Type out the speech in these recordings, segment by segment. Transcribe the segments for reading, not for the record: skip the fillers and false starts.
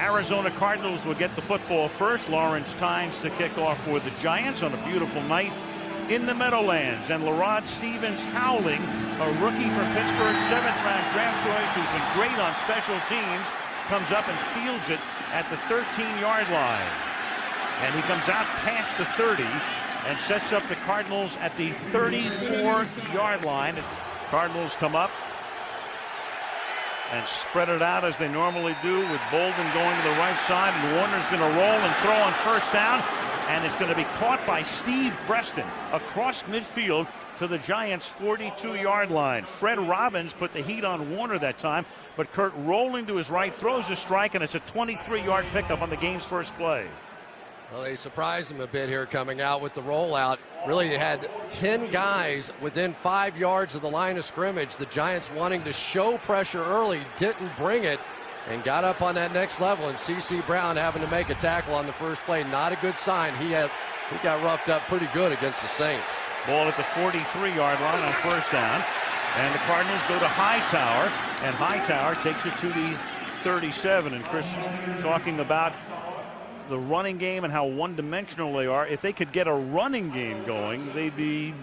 Arizona Cardinals will get the football first. Lawrence Tynes to kick off for the Giants on a beautiful night in the Meadowlands. And Lerod Stevens Howling, a rookie from Pittsburgh, 7th-round draft choice, who's been great on special teams, comes up and fields it at the 13-yard line. And he comes out past the 30 and sets up the Cardinals at the 34-yard line as Cardinals come up and spread it out as they normally do, with Bolden going to the right side, and Warner's going to roll and throw on first down, and it's going to be caught by Steve Breston across midfield to the Giants' 42-yard line. Fred Robbins put the heat on Warner that time, but Kurt rolling to his right throws a strike, and it's a 23-yard pickup on the game's first play. Well, they surprised him a bit here coming out with the rollout. Really had 10 guys within 5 yards of the line of scrimmage. The Giants wanting to show pressure early, didn't bring it, and got up on that next level. And C.C. Brown having to make a tackle on the first play. Not a good sign. He got roughed up pretty good against the Saints. Ball at the 43-yard line on first down. And the Cardinals go to Hightower, and Hightower takes it to the 37. And Chris talking about the running game and how one-dimensional they are. If they could get a running game going, they'd be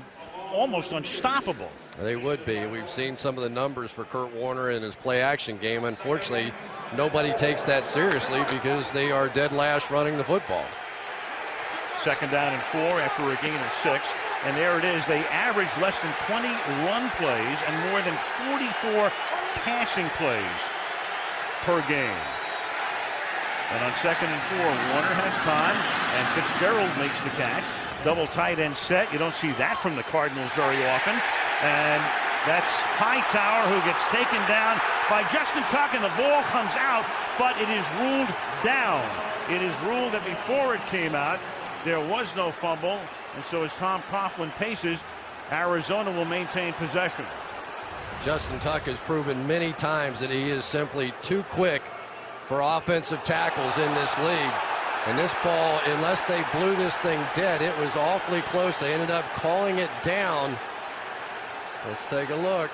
almost unstoppable. They would be. We've seen some of the numbers for Kurt Warner in his play-action game. Unfortunately, nobody takes that seriously because they are dead last running the football. 2nd down and 4 after a gain of 6. And there it is. They average less than 20 run plays and more than 44 passing plays per game. And on 2nd and 4, Warner has time, and Fitzgerald makes the catch. Double tight end set. You don't see that from the Cardinals very often. And that's Hightower, who gets taken down by Justin Tuck, and the ball comes out, but it is ruled down. It is ruled that before it came out, there was no fumble, and so as Tom Coughlin paces, Arizona will maintain possession. Justin Tuck has proven many times that he is simply too quick for offensive tackles in this league. And this ball, unless they blew this thing dead, it was awfully close. They ended up calling it down. Let's take a look.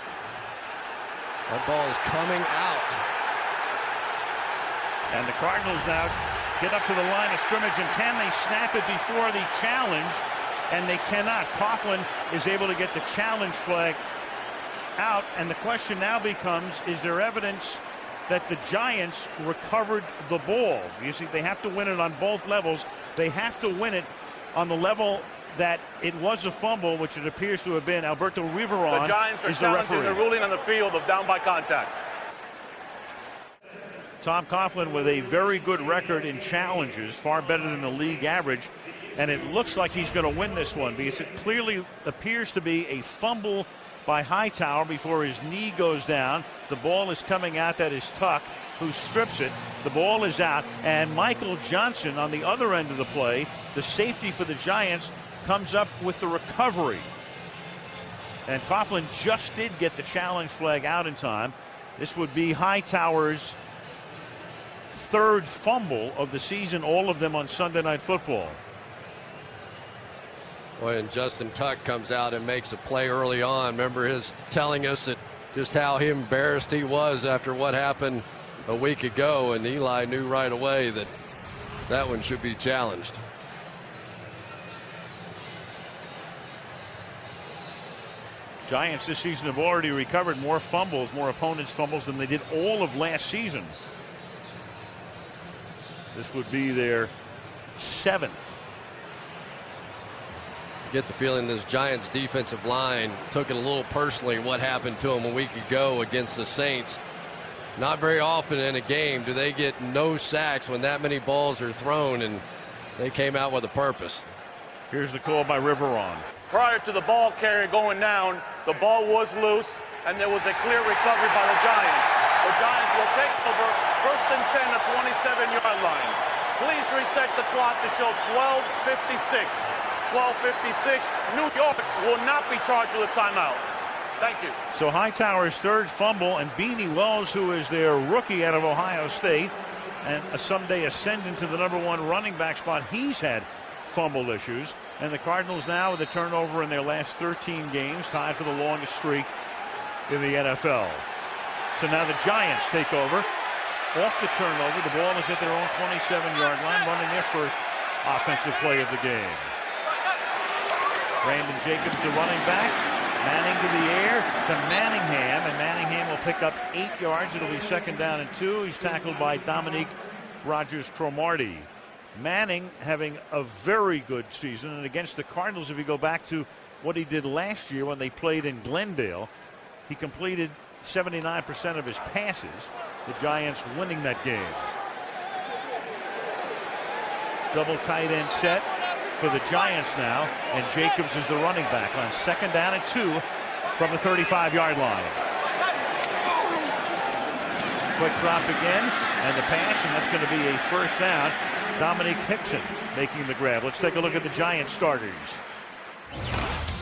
That ball is coming out. And the Cardinals now get up to the line of scrimmage, and can they snap it before the challenge? And they cannot. Coughlin is able to get the challenge flag out, and the question now becomes, is there evidence that the Giants recovered the ball? You see, they have to win it on both levels. They have to win it on the level that it was a fumble, which it appears to have been. Alberto Riveron the Giants are is the challenging referee. the ruling on the field of down by contact. Tom Coughlin with a very good record in challenges, far better than the league average, and it looks like he's going to win this one because it clearly appears to be a fumble by Hightower before his knee goes down. The ball is coming out. That is Tuck, who strips it. The ball is out, and Michael Johnson on the other end of the play, the safety for the Giants, comes up with the recovery. And Coughlin just did get the challenge flag out in time. This would be Hightower's 3rd fumble of the season, all of them on Sunday Night Football. When Justin Tuck comes out and makes a play early on, remember his telling us that just how embarrassed he was after what happened a week ago, and Eli knew right away that that one should be challenged. Giants this season have already recovered more fumbles, more opponents' fumbles, than they did all of last season. This would be their 7th. Get the feeling this Giants defensive line took it a little personally what happened to them a week ago against the Saints. Not very often in a game do they get no sacks when that many balls are thrown, and they came out with a purpose. Here's the call by Riveron. Prior to the ball carrier going down, the ball was loose, and there was a clear recovery by the Giants. The Giants will take over 1st and 10 at 27-yard line. Please reset the clock to show 12:56. 12:56. New York will not be charged with a timeout. Thank you. So Hightower's 3rd fumble, and Beanie Wells, who is their rookie out of Ohio State and a someday ascendant to the #1 running back spot, he's had fumble issues. And the Cardinals now with a turnover in their last 13 games, tied for the longest streak in the NFL. So now the Giants take over off the turnover. The ball is at their own 27-yard line, running their first offensive play of the game. Brandon Jacobs, the running back. Manning to the air to Manningham, and Manningham will pick up 8 yards. It'll be 2nd down and 2. He's tackled by Dominique Rodgers-Cromartie. Manning having a very good season, and against the Cardinals, if you go back to what he did last year when they played in Glendale, he completed 79% of his passes. The Giants winning that game. Double tight end set for the Giants now, and Jacobs is the running back on 2nd down and 2 from the 35-yard line. Quick drop again, and the pass, and that's going to be a 1st down. Dominique Hickson making the grab. Let's take a look at the Giants starters.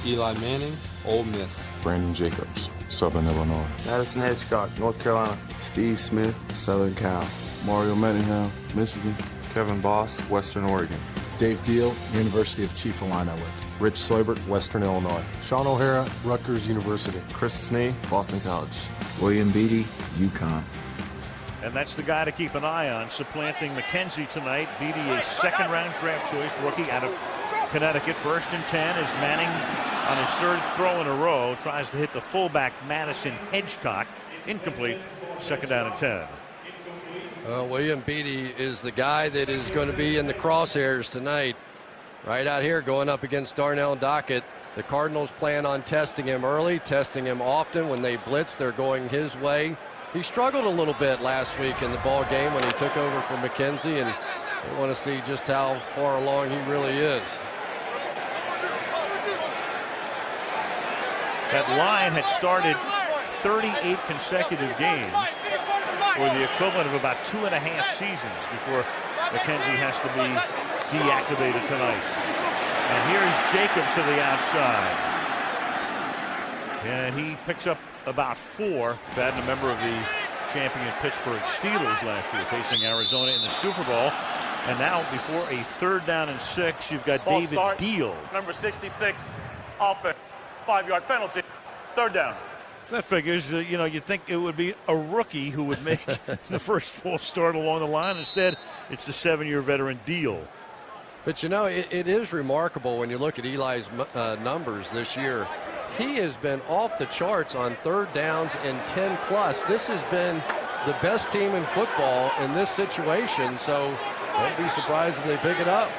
Eli Manning, Ole Miss. Brandon Jacobs, Southern Illinois. Madison Hedgecock, North Carolina. Steve Smith, Southern Cal. Mario Manningham, Michigan. Kevin Boss, Western Oregon. Dave Deal, University of Chief Illini. Rich Soibert, Western Illinois. Sean O'Hara, Rutgers University. Chris Snee, Boston College. William Beatty, UConn. And that's the guy to keep an eye on, supplanting McKenzie tonight. Beatty, a 2nd-round draft choice rookie out of Connecticut. 1st and 10 as Manning, on his 3rd throw in a row, tries to hit the fullback Madison Hedgecock. Incomplete. 2nd down and 10. William Beatty is the guy that is going to be in the crosshairs tonight. Right out here going up against Darnell Dockett. The Cardinals plan on testing him early, testing him often. When they blitz, they're going his way. He struggled a little bit last week in the ball game when he took over from McKenzie, and we want to see just how far along he really is. That line had started 38 consecutive games, or the equivalent of about 2.5 seasons before McKenzie has to be deactivated tonight. And here's Jacobs to the outside. And he picks up about 4. Fadden, a member of the champion Pittsburgh Steelers last year, facing Arizona in the Super Bowl. And now before a 3rd down and 6, you've got False David start. Deal. Number 66, offense, 5-yard penalty, 3rd down. That figures, you'd think it would be a rookie who would make the first full start along the line. Instead, it's the 7-year veteran Deal. But, it is remarkable when you look at Eli's numbers this year. He has been off the charts on 3rd downs and 10-plus. This has been the best team in football in this situation, so don't be surprised if they pick it up.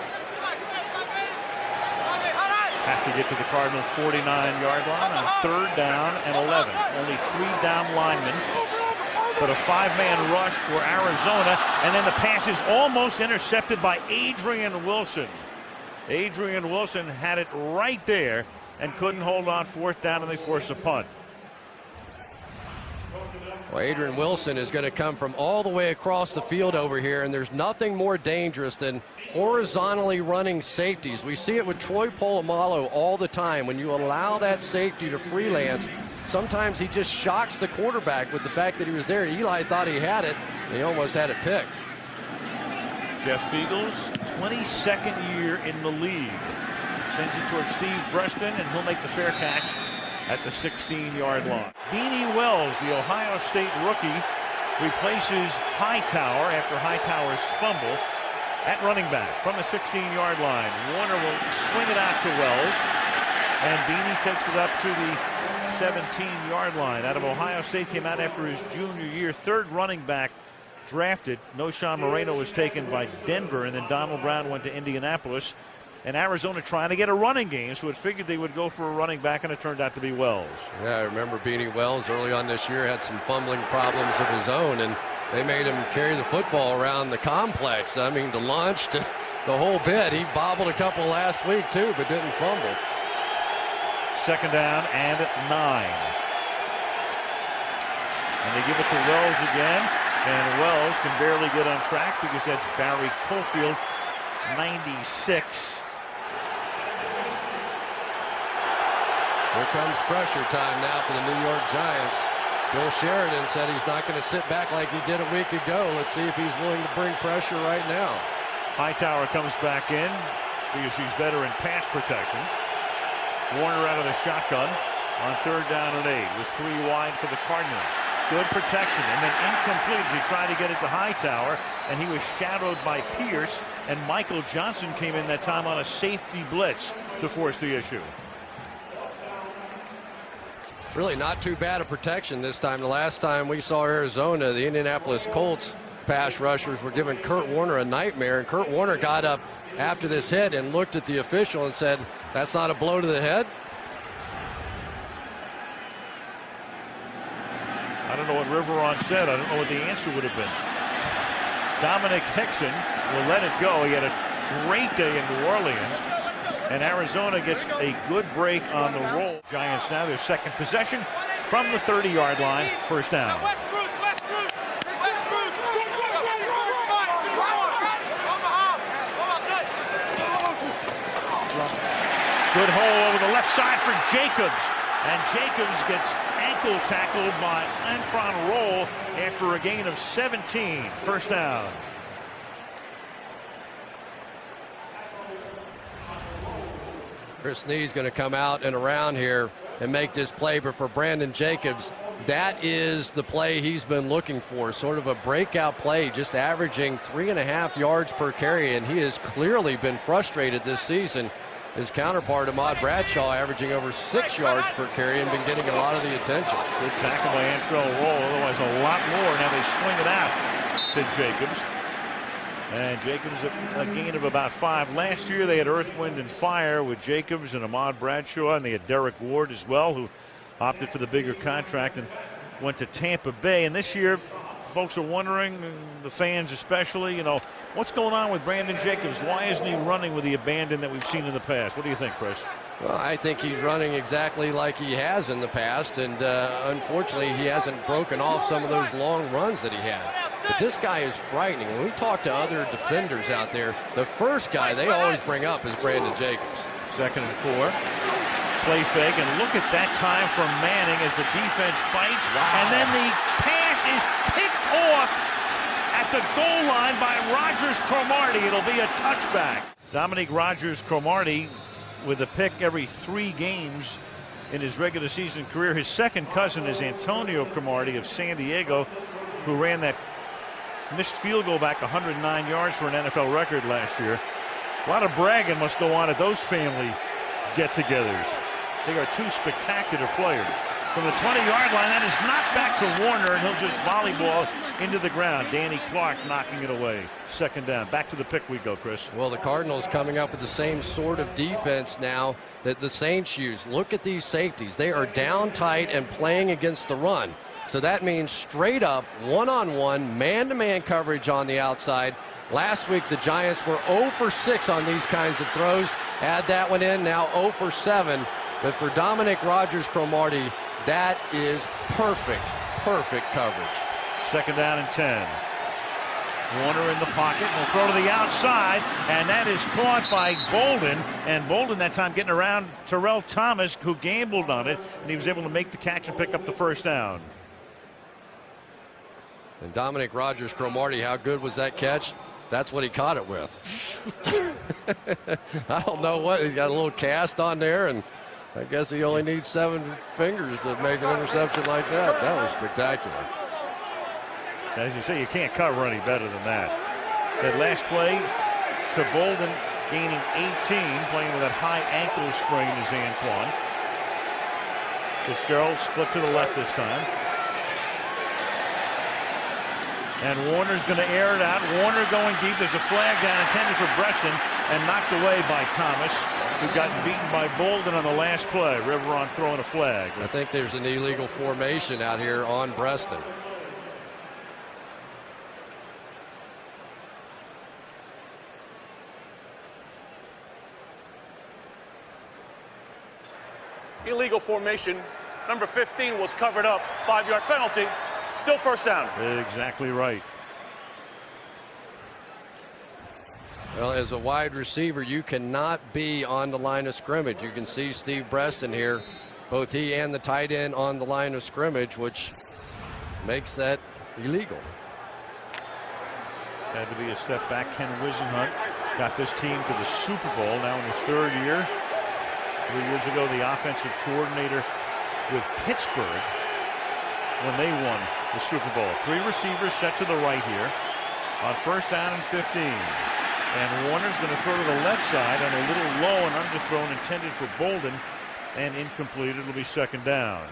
Have to get to the Cardinals' 49-yard line on 3rd down and 11. Only 3 down linemen, but a 5-man rush for Arizona, and then the pass is almost intercepted by Adrian Wilson. Adrian Wilson had it right there and couldn't hold on 4th down, and they force a punt. Well, Adrian Wilson is going to come from all the way across the field over here, and there's nothing more dangerous than horizontally running safeties. We see it with Troy Polamalu all the time. When you allow that safety to freelance, sometimes he just shocks the quarterback with the fact that he was there. Eli thought he had it, and he almost had it picked. Jeff Fiegels, 22nd year in the league. Sends it towards Steve Breston, and he'll make the fair catch at the 16-yard line. Beanie Wells, the Ohio State rookie, replaces Hightower after Hightower's fumble at running back from the 16-yard line. Warner will swing it out to Wells, and Beanie takes it up to the 17-yard line. Out of Ohio State, came out after his junior year, 3rd running back drafted. Noshawn Moreno was taken by Denver, and then Donald Brown went to Indianapolis. And Arizona trying to get a running game, so it figured they would go for a running back, and it turned out to be Wells. Yeah, I remember Beanie Wells early on this year had some fumbling problems of his own, and they made him carry the football around the complex. I mean, to launch to the whole bit. He bobbled a couple last week, too, but didn't fumble. 2nd down and 9. And they give it to Wells again, and Wells can barely get on track because that's Barry Cofield, 96. Here comes pressure time now for the New York Giants. Bill Sheridan said he's not going to sit back like he did a week ago. Let's see if he's willing to bring pressure right now. Hightower comes back in because he's better in pass protection. Warner out of the shotgun on 3rd down and 8 with 3 wide for the Cardinals. Good protection, and then incomplete as he tried to get it to Hightower, and he was shadowed by Pierce, and Michael Johnson came in that time on a safety blitz to force the issue. Really not too bad a protection this time. The last time we saw Arizona, the Indianapolis Colts pass rushers were giving Kurt Warner a nightmare, and Kurt Warner got up after this hit and looked at the official and said, "That's not a blow to the head." I don't know what Riveron said. I don't know what the answer would have been. Dominic Hickson will let it go. He had a great day in New Orleans, and Arizona gets a good break on the roll. Giants now their second possession from the 30-yard line, first down. Good hole over the left side for Jacobs, and Jacobs gets ankle tackled by Antron Roll after a gain of 17. First down. Chris Nee's going to come out and around here and make this play, but for Brandon Jacobs, that is the play he's been looking for, sort of a breakout play, just averaging 3.5 yards per carry, and he has clearly been frustrated this season. His counterpart, Ahmad Bradshaw, averaging over 6 yards per carry and been getting a lot of the attention. Good tackle by Antrell Roll, otherwise a lot more. Now they swing it out to Jacobs. And Jacobs a gain of about 5. Last year they had Earth, Wind, and Fire with Jacobs and Ahmad Bradshaw, and they had Derek Ward as well, who opted for the bigger contract and went to Tampa Bay. And this year, folks are wondering, the fans especially, you know, what's going on with Brandon Jacobs? Why isn't he running with the abandon that we've seen in the past? What do you think, Chris? Well, I think he's running exactly like he has in the past, and unfortunately he hasn't broken off some of those long runs that he had. But this guy is frightening. When we talk to other defenders out there, the first guy they always bring up is Brandon Jacobs. 2nd and 4. Play fake, and look at that time from Manning as the defense bites. Wow. And then the pass is picked off at the goal line by Rogers-Cromartie. It'll be a touchback. Dominique Rogers-Cromartie with a pick every 3 games in his regular season career. His second cousin is Antonio Cromartie of San Diego, who ran that missed field goal back 109 yards for an NFL record last year. A lot of bragging must go on at those family get-togethers. They are 2 spectacular players. From the 20-yard line, that is knocked back to Warner, and he'll just volleyball into the ground. Danny Clark knocking it away. 2nd down. Back to the pick we go, Chris. Well, the Cardinals coming up with the same sort of defense now that the Saints use. Look at these safeties. They are down tight and playing against the run. So that means straight up, one-on-one, man-to-man coverage on the outside. Last week, the Giants were 0 for 6 on these kinds of throws. Add that one in, now 0 for 7. But for Dominic Rogers-Cromartie, that is perfect coverage. 2nd down and 10. Warner in the pocket, will throw to the outside, and that is caught by Bolden. And Bolden that time getting around Terrell Thomas, who gambled on it, and he was able to make the catch and pick up the first down. And Dominic Rogers-Cromartie, how good was that catch? That's what he caught it with. I don't know what, he's got a little cast on there, and I guess he only needs 7 fingers to make an interception like that. That was spectacular. As you say, you can't cover any better than that. That last play to Bolden, gaining 18, playing with that high ankle sprain is Anquan. Fitzgerald split to the left this time. And Warner's going to air it out. Warner going deep. There's a flag down intended for Breston and knocked away by Thomas, who got beaten by Bolden on the last play. Riveron throwing a flag. I think there's an illegal formation out here on Breston. Illegal formation. Number 15 was covered up. 5-yard penalty. Still first down. Exactly right. Well, as a wide receiver, you cannot be on the line of scrimmage. You can see Steve Breston here, both he and the tight end on the line of scrimmage, which makes that illegal. Had to be a step back. Ken Wisenhunt got this team to the Super Bowl now in his 3rd year. 3 years ago, the offensive coordinator with Pittsburgh when they won the Super Bowl. 3 receivers set to the right here on 1st down and 15. And Warner's going to throw to the left side on a little low and underthrown intended for Bolden, and incomplete. It'll be 2nd down.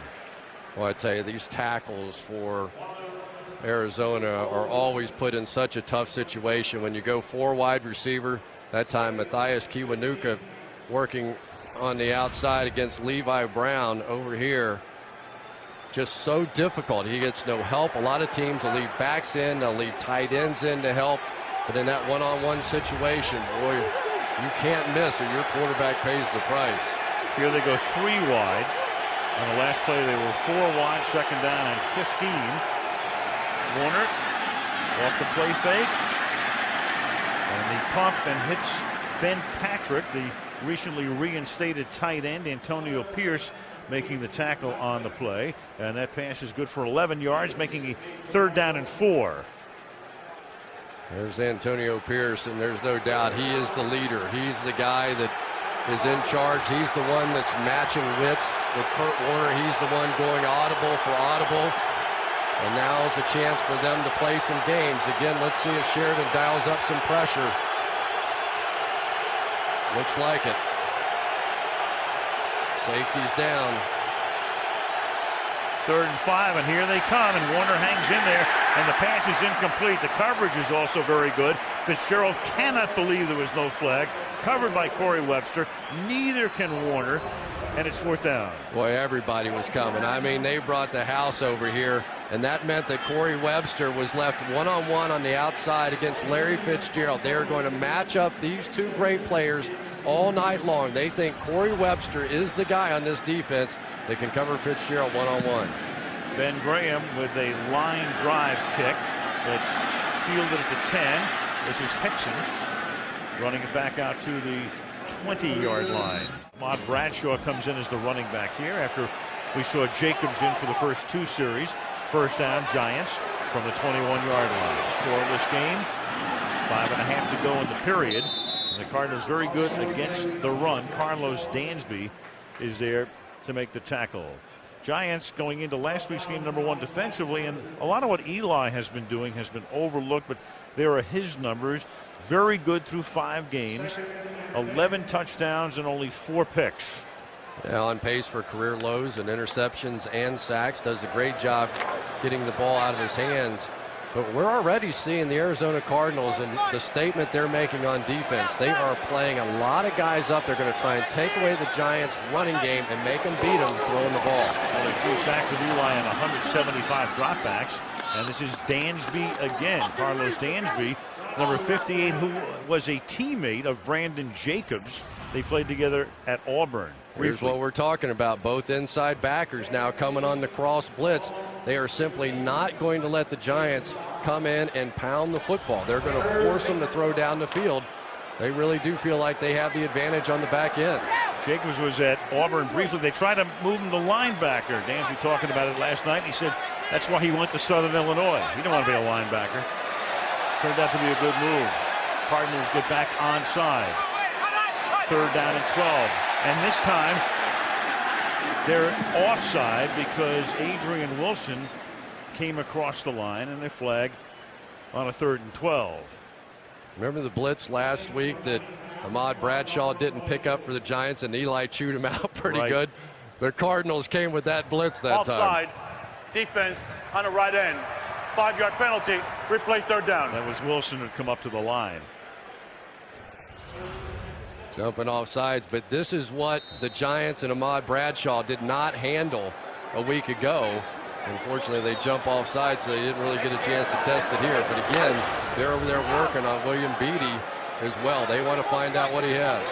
Well, I tell you, these tackles for Arizona are always put in such a tough situation. When you go 4 wide receiver, that time Matthias Kiwanuka working on the outside against Levi Brown over here. Just so difficult. He gets no help. A lot of teams will leave backs in, they'll leave tight ends in to help. But in that one-on-one situation, boy, you can't miss or your quarterback pays the price. Here they go 3 wide. On the last play, they were 4 wide, 2nd down and 15. Warner off the play fake. And the pump and hits Ben Patrick, the recently reinstated tight end. Antonio Pierce making the tackle on the play. And that pass is good for 11 yards, making a 3rd down and 4. There's Antonio Pierce, and there's no doubt he is the leader. He's the guy that is in charge. He's the one that's matching wits with Kurt Warner. He's the one going audible for audible. And now is a chance for them to play some games. Again, let's see if Sheridan dials up some pressure. Looks like it. Safety's down. 3rd and 5, and here they come, and Warner hangs in there, and the pass is incomplete. The coverage is also very good. Fitzgerald cannot believe there was no flag. Covered by Corey Webster. Neither can Warner, and it's 4th down. Boy, everybody was coming. I mean, they brought the house over here, and that meant that Corey Webster was left one-on-one on the outside against Larry Fitzgerald. They are going to match up these 2 great players all night long. They think Corey Webster is the guy on this defense that can cover Fitzgerald one-on-one. Ben Graham with a line drive kick. It's fielded at the 10. This is Hickson running it back out to the 20-yard line. Ahmad Bradshaw comes in as the running back here after we saw Jacobs in for the first 2 series. 1st down, Giants from the 21-yard line. Scoreless game. 5.5 to go in the period. And the Cardinals very good against the run. Carlos Dansby is there to make the tackle. Giants going into last week's game #1 defensively, and a lot of what Eli has been doing has been overlooked, but there are his numbers. Very good through 5 games, 11 touchdowns and only 4 picks. Yeah, on pace for career lows and interceptions and sacks. Does a great job getting the ball out of his hands. But we're already seeing the Arizona Cardinals and the statement they're making on defense. They are playing a lot of guys up. They're going to try and take away the Giants' running game and make them beat them throwing the ball. Only 3 sacks of Eli and 175 dropbacks. And this is Dansby again. Carlos Dansby, number 58, who was a teammate of Brandon Jacobs. They played together at Auburn. Here's what we're talking about. Both inside backers now coming on the cross blitz. They are simply not going to let the Giants come in and pound the football. They're going to force them to throw down the field. They really do feel like they have the advantage on the back end. Jacobs was at Auburn briefly. They tried to move him to linebacker. Dansby talking about it last night. He said that's why he went to Southern Illinois. He didn't want to be a linebacker. Turned out to be a good move. Cardinals get back onside. 3rd down and 12. And this time, they're offside because Adrian Wilson came across the line, and they flag on a 3rd and 12. Remember the blitz last week that Ahmad Bradshaw didn't pick up for the Giants, and Eli chewed him out pretty good. The Cardinals came with that blitz that time. Offside, defense on the right end. 5-yard penalty, replay 3rd down. That was Wilson who'd come up to the line. Jumping off sides, but this is what the Giants and Ahmad Bradshaw did not handle a week ago. Unfortunately, they jump off sides, so they didn't really get a chance to test it here. But again, they're over there working on William Beatty as well. They want to find out what he has.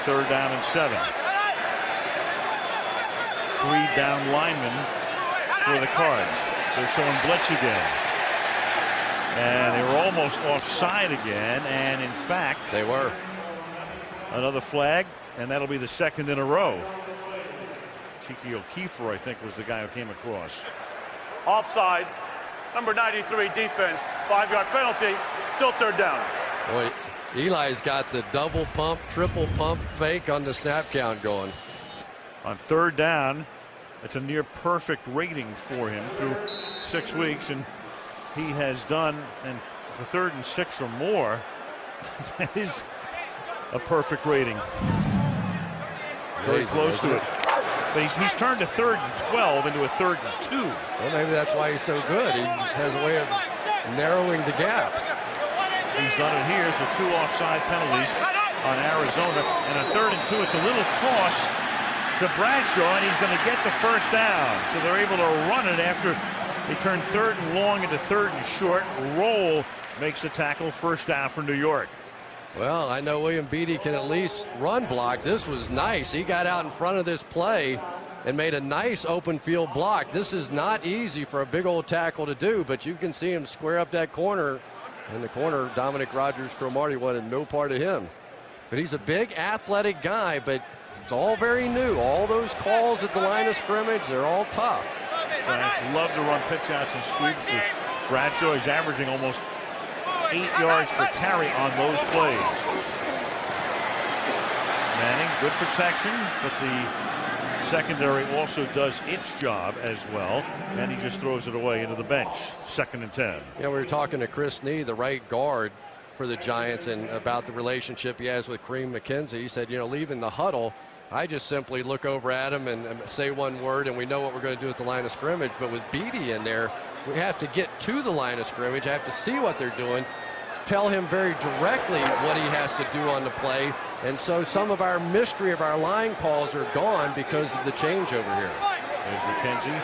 3rd down and 7. 3 down linemen for the Cards. They're showing blitz again. And they were almost offside again, and in fact, they were. Another flag, and that'll be the 2nd in a row. Cheeky O'Keefer, I think, was the guy who came across. Offside, number 93 defense, 5-yard penalty, still 3rd down. Boy, Eli's got the double pump, triple pump fake on the snap count going. On 3rd down, It's a near perfect rating for him through 6 weeks, and he has done, and for 3rd and 6 or more, that is a perfect rating. Very close to it. But he's turned a 3rd and 12 into a 3rd and 2. Well, maybe that's why he's so good. He has a way of narrowing the gap. He's done it here, so 2 offside penalties on Arizona. And on 3rd and 2, it's a little toss to Bradshaw, and he's going to get the first down. So they're able to run it after they turn 3rd and long into 3rd and short. Roll makes the tackle, first down for New York. Well, I know William Beatty can at least run block. This was nice. He got out in front of this play and made a nice open field block. This is not easy for a big old tackle to do, but you can see him square up that corner. In the corner, Dominic Rodgers-Cromartie wanted no part of him. But he's a big athletic guy, but it's all very new. All those calls at the line of scrimmage, they're all tough. Giants love to run pitch outs and sweeps. Bradshaw is averaging almost 8 yards per carry on those plays. Manning, good protection, but the secondary also does its job as well, and he just throws it away into the bench. 2nd and 10. Yeah, we were talking to Chris Nee, the right guard for the Giants, and about the relationship he has with Kareem McKenzie. He said, leaving the huddle, I just simply look over at him and say one word, and we know what we're going to do at the line of scrimmage. But with Beatty in there, we have to get to the line of scrimmage. I have to see what they're doing, tell him very directly what he has to do on the play. And so some of our mystery of our line calls are gone because of the changeover here. There's McKenzie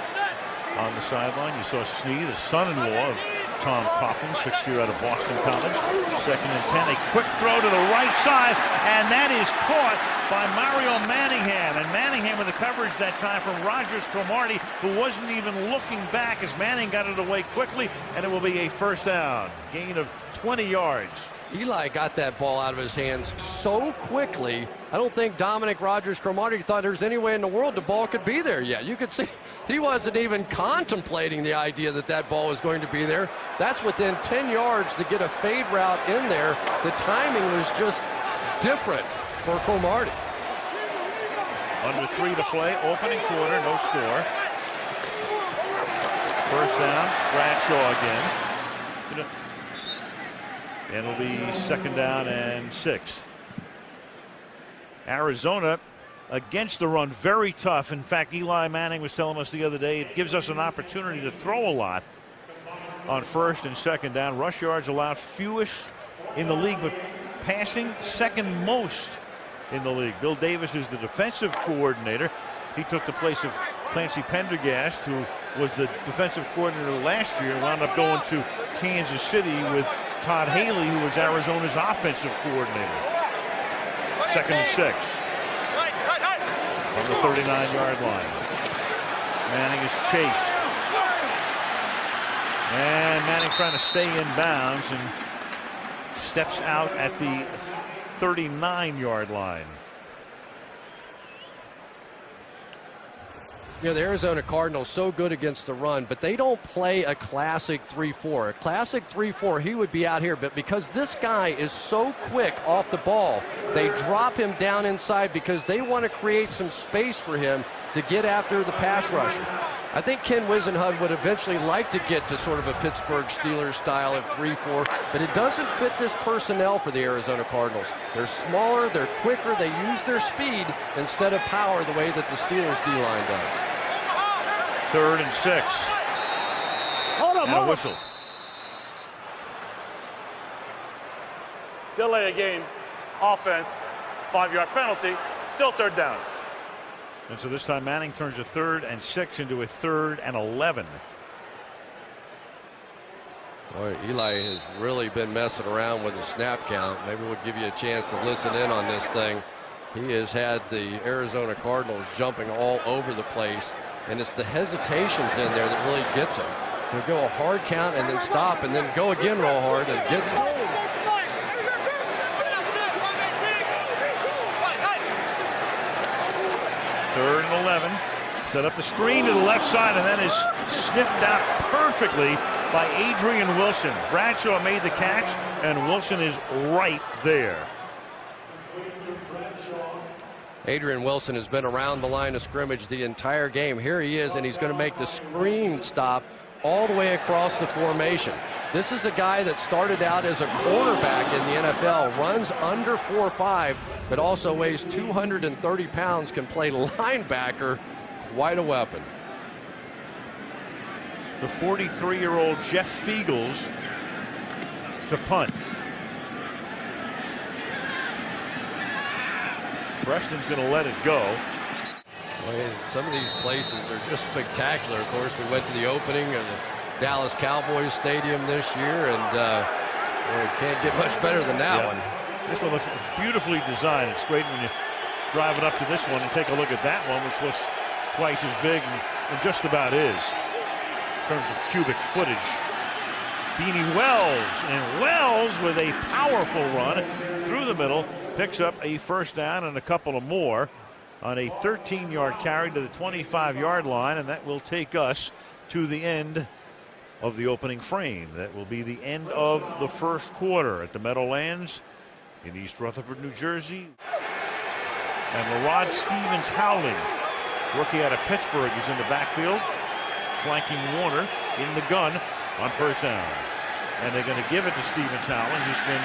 on the sideline. You saw Snead, the son-in-law of Tom Coughlin, 6th year out of Boston College. 2nd and 10, a quick throw to the right side, and that is caught by Mario Manningham. And Manningham with the coverage that time from Rodgers-Cromartie, who wasn't even looking back as Manning got it away quickly, and it will be a first down. Gain of 20 yards. Eli got that ball out of his hands so quickly. I don't think Dominic Rodgers-Cromartie thought there's any way in the world the ball could be there yet. You could see he wasn't even contemplating the idea that that ball was going to be there. That's within 10 yards to get a fade route in there. The timing was just different for Cromartie. Under 3 to play, opening quarter, no score. First down, Bradshaw again. And it'll be 2nd down and 6. Arizona against the run, very tough. In fact, Eli Manning was telling us the other day, it gives us an opportunity to throw a lot on 1st and 2nd down. Rush yards allowed fewest in the league, but passing 2nd most in the league. Bill Davis is the defensive coordinator. He took the place of Clancy Pendergast, who was the defensive coordinator last year, and wound up going to Kansas City with Todd Haley, who was Arizona's offensive coordinator. 2nd and 6. On the 39-yard line. Manning is chased. And Manning trying to stay in bounds and steps out at the 39-yard line. The Arizona Cardinals so good against the run, but they don't play a classic 3-4. A classic 3-4, he would be out here, but because this guy is so quick off the ball, they drop him down inside because they want to create some space for him to get after the pass rusher. I think Ken Whisenhunt would eventually like to get to sort of a Pittsburgh Steelers style of 3-4, but it doesn't fit this personnel for the Arizona Cardinals. They're smaller, they're quicker, they use their speed instead of power the way that the Steelers D-line does. 3rd and 6. And a whistle. Delay a game, offense, 5-yard penalty, still 3rd down. And so this time Manning turns a 3rd and 6 into a 3rd and 11. Boy, Eli has really been messing around with the snap count. Maybe we'll give you a chance to listen in on this thing. He has had the Arizona Cardinals jumping all over the place, and it's the hesitations in there that really gets him. He'll go a hard count and then stop and then go again real hard and gets him. Third and 11. Set up the screen to the left side, and that is sniffed out perfectly by Adrian Wilson. Bradshaw made the catch, and Wilson is right there. Adrian Wilson has been around the line of scrimmage the entire game. Here he is, and he's going to make the screen stop all the way across the formation. This is a guy that started out as a quarterback in the NFL, runs under 4'5", but also weighs 230 pounds, can play linebacker. Quite a weapon. The 43-year-old Jeff Fiegels to punt. Preston's going to let it go. Well, some of these places are just spectacular. Of course, we went to the opening of the Dallas Cowboys Stadium this year, and well, you can't get much better than that one. This one looks beautifully designed. It's great when you drive it up to this one and take a look at that one, which looks twice as big and just about is in terms of cubic footage. Beanie Wells, and Wells with a powerful run through the middle, picks up a first down and a couple of more on a 13-yard carry to the 25-yard line, and that will take us to the end of the opening frame. That will be the end of the first quarter at the Meadowlands in East Rutherford, New Jersey. And Rod Stevens Howling, rookie out of Pittsburgh, is in the backfield, flanking Warner in the gun on first down. And they're going to give it to Stevens Howling, who's been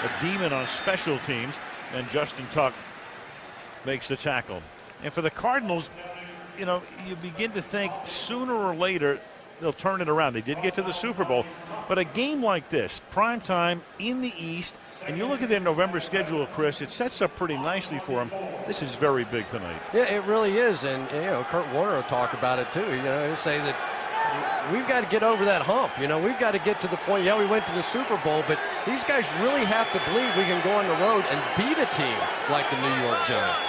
a demon on special teams, and Justin Tuck makes the tackle. And for the Cardinals, you know, you begin to think sooner or later they'll turn it around. They did get to the Super Bowl, but a game like this, prime time in the East, and you look at their November schedule, Chris, it sets up pretty nicely for them. This is very big tonight. Yeah, it really is, and you know, Kurt Warner will talk about it too. You know, he'll say that we've got to get over that hump. You know, we've got to get to the point. Yeah, we went to the Super Bowl, but these guys really have to believe we can go on the road and beat a team like the New York Giants.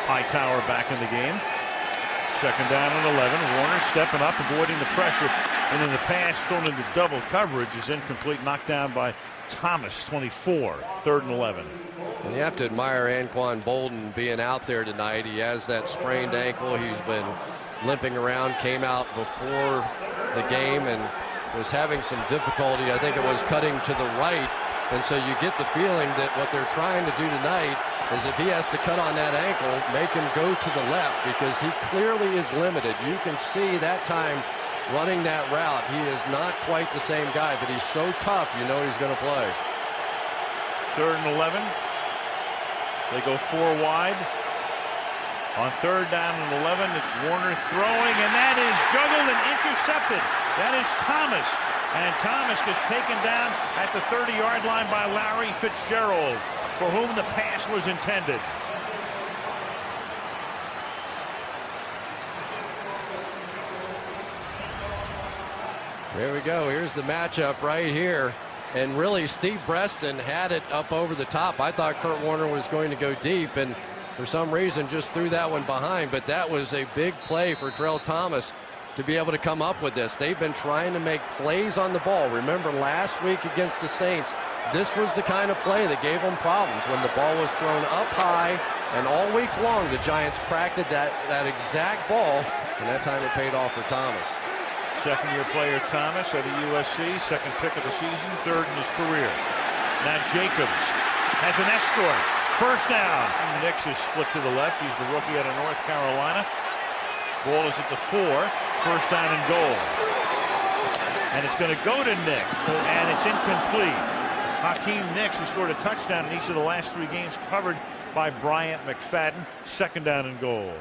Hightower back in the game. Second down and 11. Warner stepping up, avoiding the pressure, and then the pass thrown into double coverage is incomplete, knocked down by Thomas, 24. Third and 11. And you have to admire Anquan Bolden being out there tonight. He has that sprained ankle. He's been limping around, came out before the game and was having some difficulty. I think it was cutting to the right. And so you get the feeling that what they're trying to do tonight is if he has to cut on that ankle, make him go to the left, because he clearly is limited. You can see that time running that route. He is not quite the same guy, but he's so tough, you know he's going to play. Third and 11. They go four wide. On third down and 11, it's Warner throwing, and that is juggled and intercepted. That is Thomas. And Thomas gets taken down at the 30-yard line by Larry Fitzgerald, for whom the pass was intended. There we go. Here's the matchup right here. And really, Steve Breston had it up over the top. I thought Kurt Warner was going to go deep, and for some reason just threw that one behind. But that was a big play for Drell Thomas to be able to come up with this. They've been trying to make plays on the ball. Remember last week against the Saints, this was the kind of play that gave them problems when the ball was thrown up high, and all week long the Giants practiced that exact ball, and that time it paid off for Thomas. Second-year player Thomas out of USC, second pick of the season, third in his career. Now Jacobs has an escort. First down. Nix is split to the left. He's the rookie out of North Carolina. Ball is at the 4. First down and goal. And it's going to go to Nick, and it's incomplete. Hakeem Nicks, who scored a touchdown in each of the last 3 games, covered by Bryant McFadden. Second down and goal.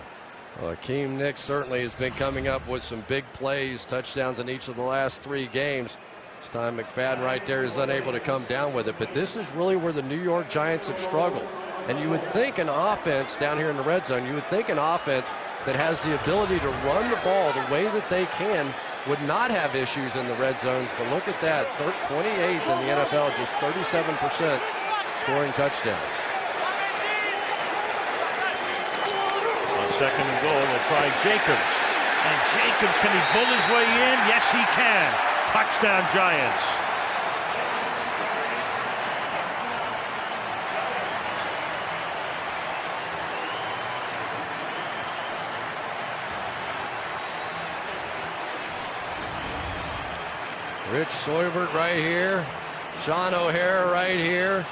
Well, Hakeem Nicks certainly has been coming up with some big plays, touchdowns in each of the last 3 games. This time McFadden right there is unable to come down with it. But this is really where the New York Giants have struggled. And you would think an offense down here in the red zone, you would think an offense that has the ability to run the ball the way that they can would not have issues in the red zones. But look at that, 28th in the NFL, just 37% scoring touchdowns. On second and goal, they'll try Jacobs. And Jacobs, can he bull his way in? Yes, he can. Touchdown, Giants. Rich Seubert right here. Sean O'Hara right here.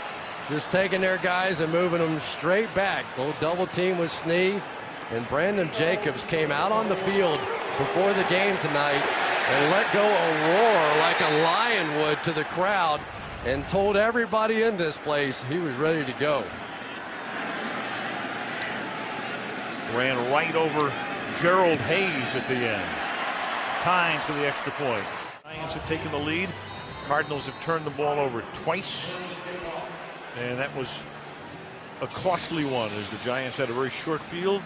just taking their guys and moving them straight back. Little double team with Snee, and Brandon Jacobs came out on the field before the game tonight and let go a roar like a lion would to the crowd and told everybody in this place he was ready to go. Ran right over Gerald Hayes at the end. Tynes for the extra point. Giants have taken the lead. Cardinals have turned the ball over twice, and that was a costly one as the Giants had a very short field.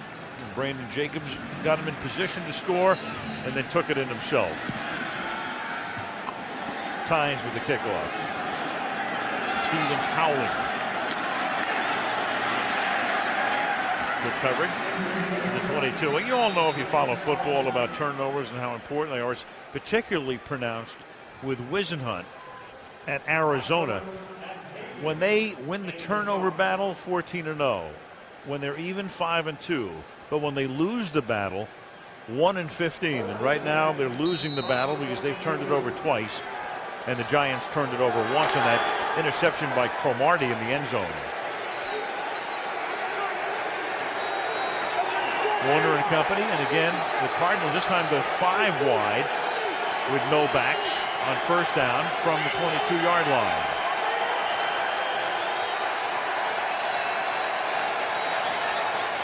And Brandon Jacobs got him in position to score and then took it in himself. Tynes with the kickoff. Stevens howling. Good coverage. The 22. Well, you all know if you follow football about turnovers and how important they are. It's particularly pronounced with Whisenhunt at Arizona. When they win the turnover battle, 14-0. When they're even 5-2. But when they lose the battle, 1-15. And right now they're losing the battle because they've turned it over twice. And the Giants turned it over once on that interception by Cromartie in the end zone. Warner and company, and again, the Cardinals this time go 5 wide with no backs on first down from the 22-yard line.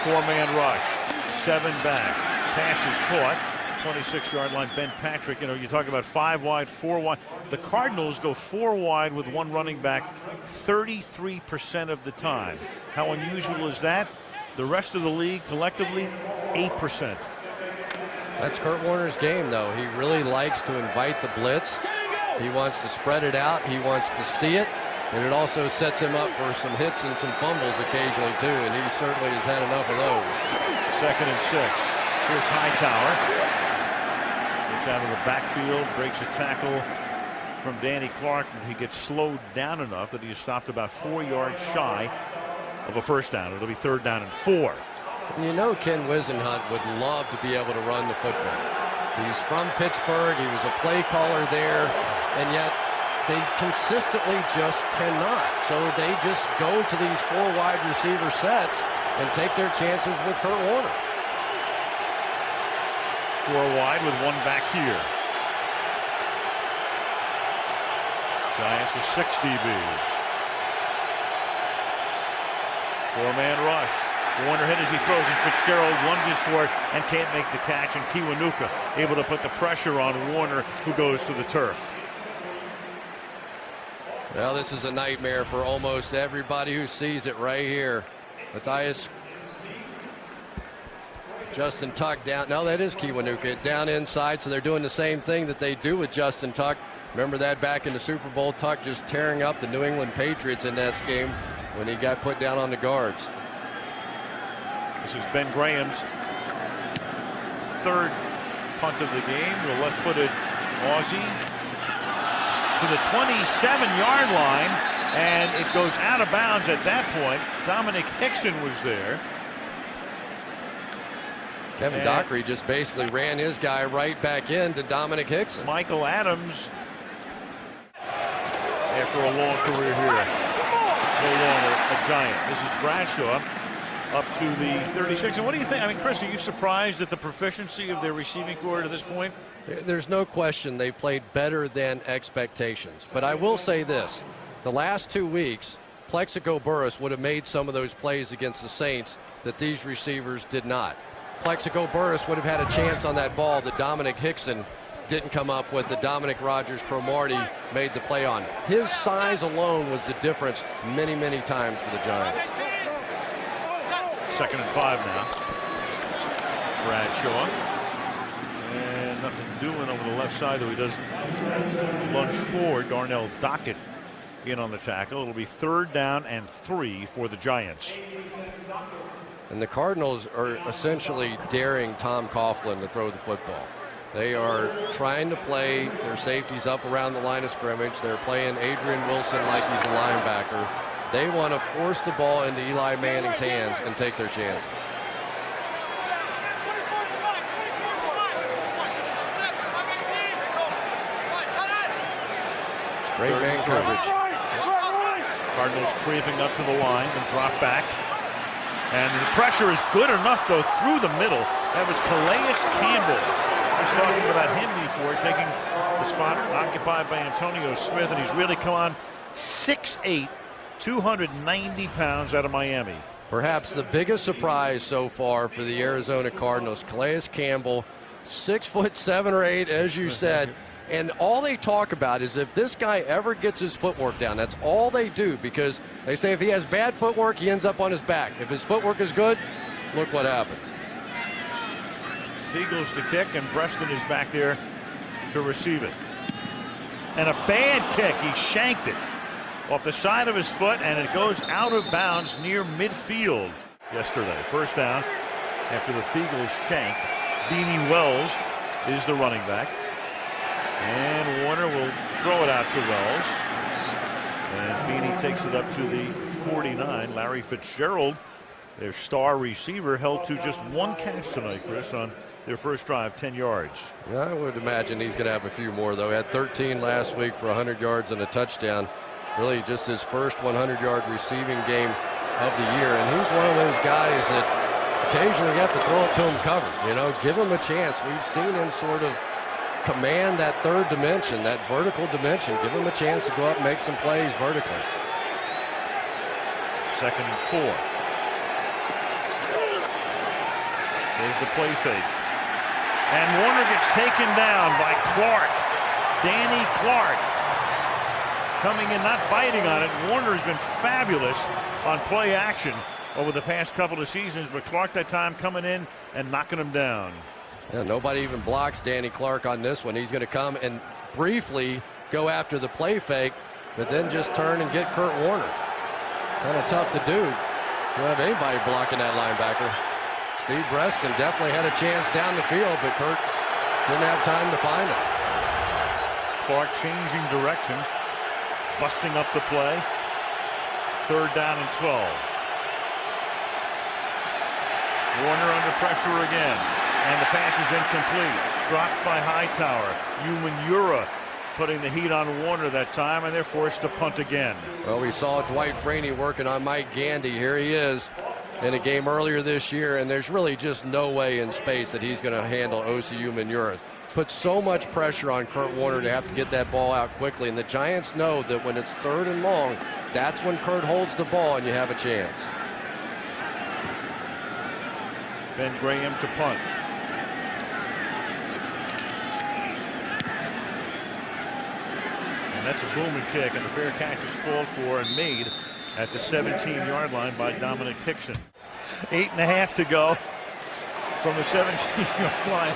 Four-man rush, 7 back, pass is caught, 26-yard line. Ben Patrick, you talk about 5 wide, 4 wide. The Cardinals go 4 wide with one running back 33% of the time. How unusual is that? The rest of the league collectively, 8%. That's Kurt Warner's game, though. He really likes to invite the blitz. He wants to spread it out. He wants to see it. And it also sets him up for some hits and some fumbles occasionally, too. And he certainly has had enough of those. 2nd and 6. Here's Hightower. Gets out of the backfield, breaks a tackle from Danny Clark. And he gets slowed down enough that he is stopped about 4 yards shy of a first down. It'll be 3rd down and 4. And Ken Whisenhunt would love to be able to run the football. He's from Pittsburgh. He was a play caller there, and yet they consistently just cannot. So they just go to these 4 wide receiver sets and take their chances with Kurt Warner. 4 wide with 1 back here. Giants with 6 DBs. 4-man rush. Warner hit as he throws, and Fitzgerald lunges for it and can't make the catch. And Kiwanuka able to put the pressure on Warner, who goes to the turf. Well, this is a nightmare for almost everybody who sees it right here. Matthias, Justin Tuck down. No, that is Kiwanuka down inside. So they're doing the same thing that they do with Justin Tuck. Remember that back in the Super Bowl, Tuck just tearing up the New England Patriots in that game when he got put down on the guards. This is Ben Graham's 3rd punt of the game. The left-footed Aussie to the 27-yard line, and it goes out of bounds at that point. Dominic Hickson was there. Kevin Dockery just basically ran his guy right back into Dominic Hickson. Michael Adams, after a long career here, no longer a Giant. This is Bradshaw up to the 36. And what do you think? I mean, Chris, are you surprised at the proficiency of their receiving corps to this point? There's no question they played better than expectations. But I will say this. The last 2 weeks, Plexico Burress would have made some of those plays against the Saints that these receivers did not. Plexico Burress would have had a chance on that ball that Dominic Hickson didn't come up with, that Dominic Rodgers-Cromartie made the play on. His size alone was the difference many, many times for the Giants. 2nd and 5 now. Bradshaw. And nothing doing over the left side, though he does lunge forward. Darnell Dockett in on the tackle. It'll be 3rd down and 3 for the Giants. And the Cardinals are essentially daring Tom Coughlin to throw the football. They are trying to play their safeties up around the line of scrimmage. They're playing Adrian Wilson like he's a linebacker. They want to force the ball into Eli Manning's hands and take their chances. Straight man coverage. Cardinals creeping up to the line and drop back. And the pressure is good enough, though, through the middle. That was Calais Campbell. I was talking about him before, taking the spot occupied by Antonio Smith, and he's really come on. 6'8", 290 pounds out of Miami. Perhaps the biggest surprise so far for the Arizona Cardinals, Calais Campbell, 6'7" or 8", as you said. And all they talk about is if this guy ever gets his footwork down. That's all they do, because they say if he has bad footwork, he ends up on his back. If his footwork is good, look what happens. Fiegels to kick, and Breston is back there to receive it. And a bad kick. He shanked it off the side of his foot, and it goes out of bounds near midfield yesterday. First down after the Fiegels shank. Beanie Wells is the running back. And Warner will throw it out to Wells. And Beanie takes it up to the 49. Larry Fitzgerald, their star receiver, held to just one catch tonight, Chris, on their first drive, 10 yards. Yeah, I would imagine he's going to have a few more, though. He had 13 last week for 100 yards and a touchdown. Really just his first 100-yard receiving game of the year. And he's one of those guys that occasionally you have to throw it to him covered. You know, give him a chance. We've seen him sort of command that third dimension, that vertical dimension. Give him a chance to go up and make some plays vertically. 2nd and 4. There's the play fake. And Warner gets taken down by Clark. Danny Clark coming in, not biting on it. Warner has been fabulous on play action over the past couple of seasons, but Clark that time coming in and knocking him down. Yeah, nobody even blocks Danny Clark on this one. He's going to come and briefly go after the play fake, but then just turn and get Kurt Warner. Kind of tough to do. You don't have anybody blocking that linebacker. Steve Breston definitely had a chance down the field, but Kurt didn't have time to find him. Clark changing direction, busting up the play. 3rd down and 12. Warner under pressure again. And the pass is incomplete. Dropped by Hightower. Umanura putting the heat on Warner that time, and they're forced to punt again. Well, we saw Dwight Freeney working on Mike Gandy. Here he is in a game earlier this year, and there's really just no way in space that he's going to handle Osi Umanura. Put so much pressure on Kurt Warner to have to get that ball out quickly, and the Giants know that when it's 3rd and long, that's when Kurt holds the ball and you have a chance. Ben Graham to punt. That's a booming kick, and the fair catch is called for and made at the 17-yard line by Dominic Hickson. 8.5 to go from the 17-yard line.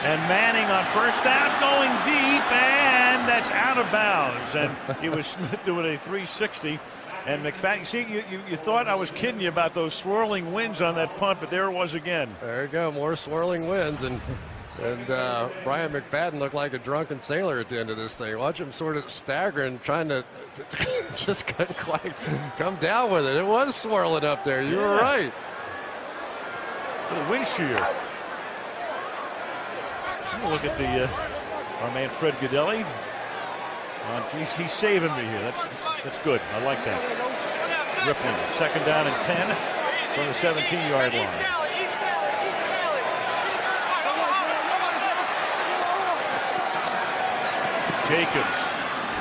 And Manning on first down going deep, and that's out of bounds. And it was Smith doing a 360. And McFadden, see, you thought I was kidding you about those swirling winds on that punt, but there it was again. There you go, more swirling winds. And Brian McFadden looked like a drunken sailor at the end of this thing. Watch him sort of staggering, trying to just couldn't quite come down with it. It was swirling up there. You were right. Little wind shear. Look at the our man Fred Godelli. He's saving me here. That's good. I like that. Rippling. 2nd down and 10 from the 17-yard line. Jacobs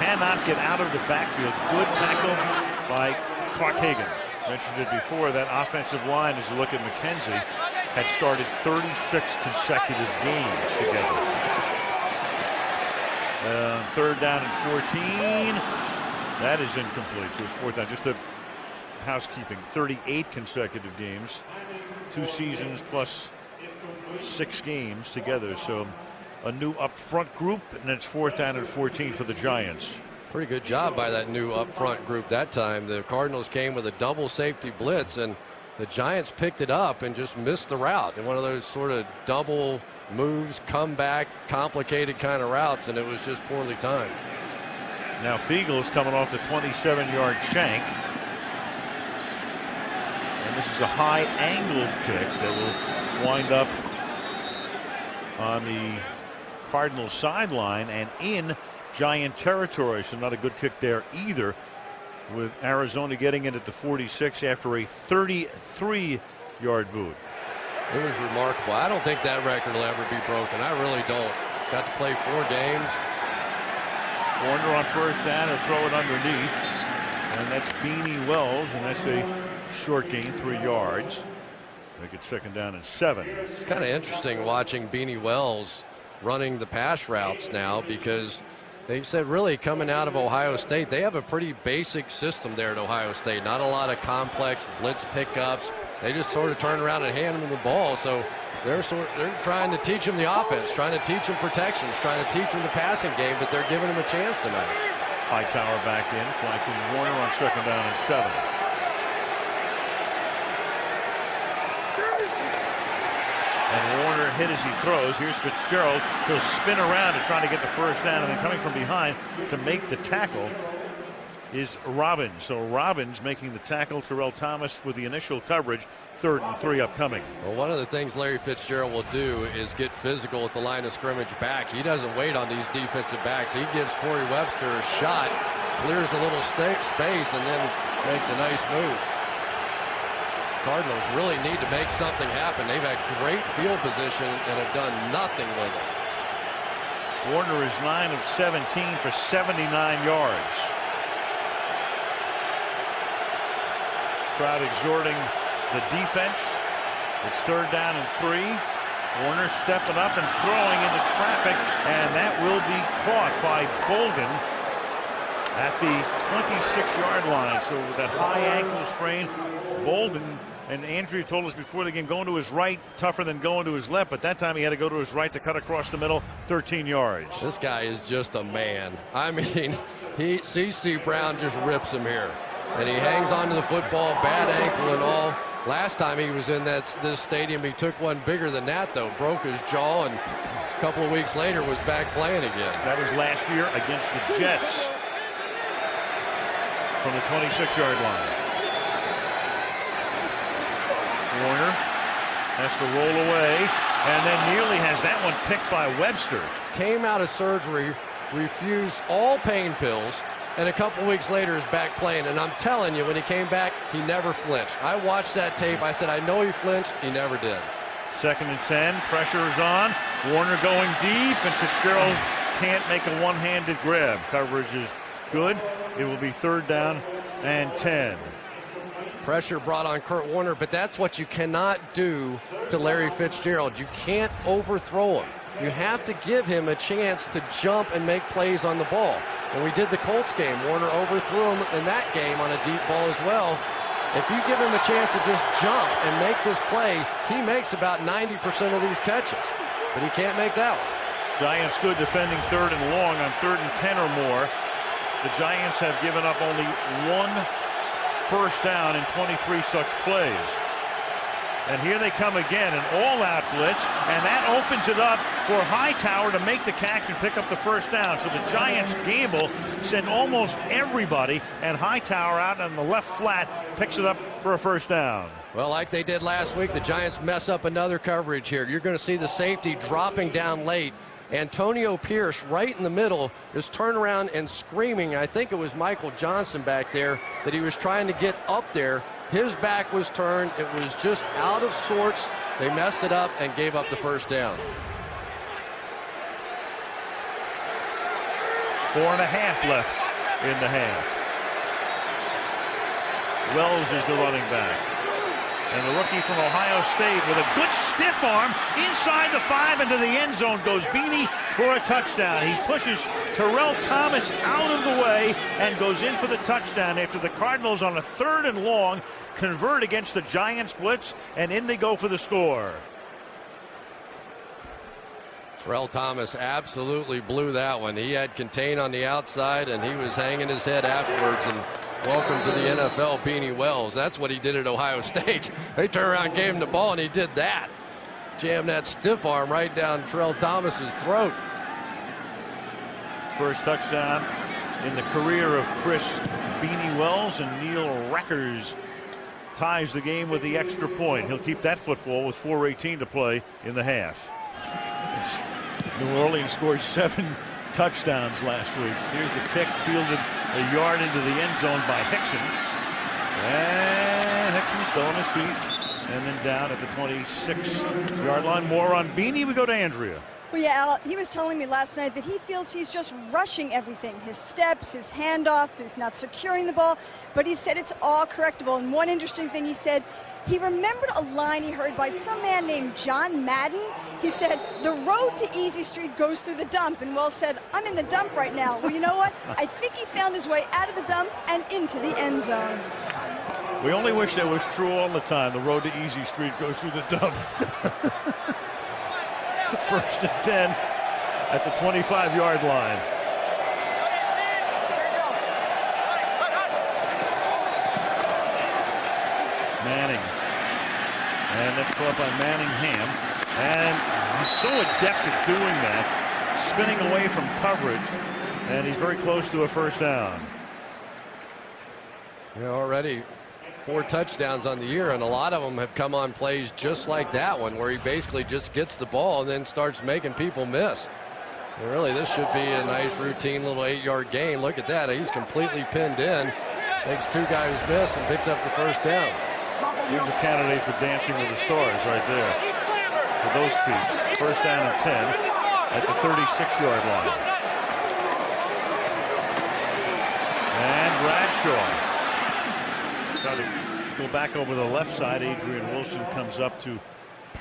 cannot get out of the backfield. Good tackle by Clark Higgins. Mentioned it before, that offensive line, as you look at McKenzie, had started 36 consecutive games together. 3rd down and 14. That is incomplete. So it's 4th down. Just a housekeeping. 38 consecutive games. 2 seasons plus 6 games together. So a new up front group, and it's 4th down and 14 for the Giants. Pretty good job by that new up front group that time. The Cardinals came with a double safety blitz, and the Giants picked it up and just missed the route in one of those sort of double moves, comeback, complicated kind of routes, and it was just poorly timed. Now Fiegels coming off the 27-yard shank. And this is a high angled kick that will wind up on the Cardinals sideline and in Giant territory. So not a good kick there either. with Arizona getting it at the 46 after a 33-yard boot. It was remarkable. I don't think that record will ever be broken. I really don't. Got to play 4 games. Warner on first down, and throw it underneath. And that's Beanie Wells, and that's a short gain, 3 yards. Make it 2nd down and 7. It's kind of interesting watching Beanie Wells running the pass routes now, because they've said really coming out of Ohio State, they have a pretty basic system there at Ohio State. Not a lot of complex blitz pickups. They just sort of turn around and hand him the ball. So they're trying to teach him the offense, trying to teach him protections, trying to teach him the passing game, but they're giving him a chance tonight. Hightower back in, flanking Warner on 2nd down and 7. And Warner hit as he throws. Here's Fitzgerald. He'll spin around to try to get the first down, and then coming from behind to make the tackle is Robbins. So Robbins making the tackle. Terrell Thomas with the initial coverage. 3rd and 3 upcoming. Well, one of the things Larry Fitzgerald will do is get physical at the line of scrimmage back. He doesn't wait on these defensive backs. He gives Corey Webster a shot, clears a little space, and then makes a nice move. Cardinals really need to make something happen. They've had great field position and have done nothing with it. Warner is 9 of 17 for 79 yards. Crowd exhorting the defense. It's 3rd down and 3. Warner stepping up and throwing into traffic, and that will be caught by Bolden at the 26-yard line. So with that high ankle sprain, Bolden, and Andrew told us before the game, going to his right tougher than going to his left, but that time he had to go to his right to cut across the middle, 13 yards. This guy is just a man. I mean, C.C. Brown just rips him here, and he hangs onto the football, bad ankle and all. Last time he was in this stadium, he took one bigger than that, though, broke his jaw, and a couple of weeks later was back playing again. That was last year against the Jets from the 26-yard line. Warner has to roll away, and then nearly has that one picked by Webster. Came out of surgery, refused all pain pills, and a couple weeks later is back playing. And I'm telling you, when he came back, he never flinched. I watched that tape. I said, I know he flinched. He never did. 2nd and 10. Pressure is on. Warner going deep, and Fitzgerald can't make a one-handed grab. Coverage is good. It will be 3rd down and 10. Pressure brought on Kurt Warner, but that's what you cannot do to Larry Fitzgerald. You can't overthrow him. You have to give him a chance to jump and make plays on the ball. When we did the Colts game, Warner overthrew him in that game on a deep ball as well. If you give him a chance to just jump and make this play, he makes about 90% of these catches. But he can't make that one. Giants good defending 3rd and long on 3rd and 10 or more. The Giants have given up only 1 first down in 23 such plays. And here they come again, an all-out blitz, and that opens it up for Hightower to make the catch and pick up the first down. So the Giants gamble, send almost everybody, and Hightower out on the left flat picks it up for a first down. Well, like they did last week, the Giants mess up another coverage here. You're going to see the safety dropping down late. Antonio Pierce right in the middle is turned around and screaming. I think it was Michael Johnson back there that he was trying to get up there. His back was turned. It was just out of sorts. They messed it up and gave up the first down. 4.5 left in the half. Wells is the running back. And the rookie from Ohio State with a good stiff arm inside the 5 into the end zone goes Beanie for a touchdown. He pushes Terrell Thomas out of the way and goes in for the touchdown after the Cardinals on a 3rd and long convert against the Giants blitz, and in they go for the score. Terrell Thomas absolutely blew that one. He had contain on the outside, and he was hanging his head afterwards. And welcome to the NFL, Beanie Wells. That's what he did at Ohio State. They turned around and gave him the ball, and he did that. Jammed that stiff arm right down Terrell Thomas's throat. First touchdown in the career of Chris Beanie Wells, and Neil Reckers ties the game with the extra point. He'll keep that football with 4:18 to play in the half. New Orleans scores 17 touchdowns last week. Here's the kick, fielded a yard into the end zone by Hickson. And Hickson still on his feet. And then down at the 26-yard line. More on Beanie. We go to Andrea. Well, yeah, Al, he was telling me last night that he feels he's just rushing everything. His steps, his handoff, he's not securing the ball. But he said it's all correctable. And one interesting thing he said, he remembered a line he heard by some man named John Madden. He said, the road to Easy Street goes through the dump. And Wells said, I'm in the dump right now. Well, you know what? I think he found his way out of the dump and into the end zone. We only wish that was true all the time. The road to Easy Street goes through the dump. First and 10 at the 25-yard line. Manning. And that's caught by Manningham. And he's so adept at doing that, spinning away from coverage. And he's very close to a first down. Yeah, already 4 touchdowns on the year, and a lot of them have come on plays just like that one, where he basically just gets the ball and then starts making people miss. And really, this should be a nice routine little 8-yard gain. Look at that. He's completely pinned in, makes 2 guys miss, and picks up the first down. Here's a candidate for Dancing with the Stars right there. For those feet. First down and 10 at the 36-yard line. And Bradshaw. Try to go back over the left side. Adrian Wilson comes up to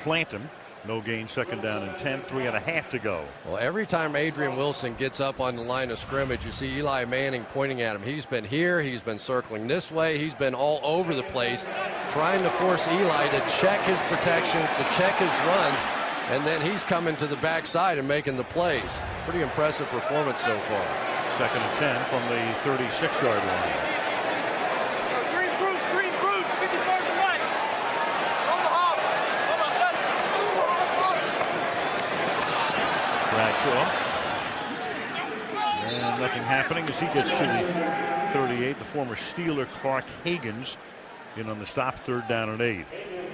plant him. No gain, second down and 10, 3.5 to go. Well, every time Adrian Wilson gets up on the line of scrimmage, you see Eli Manning pointing at him. He's been here, he's been circling this way, he's been all over the place, trying to force Eli to check his protections, to check his runs, and then he's coming to the backside and making the plays. Pretty impressive performance so far. Second and 10 from the 36-yard line. Bradshaw. And nothing happening as he gets to the 38. The former Steeler Clark Hagens in on the stop, third down and 8.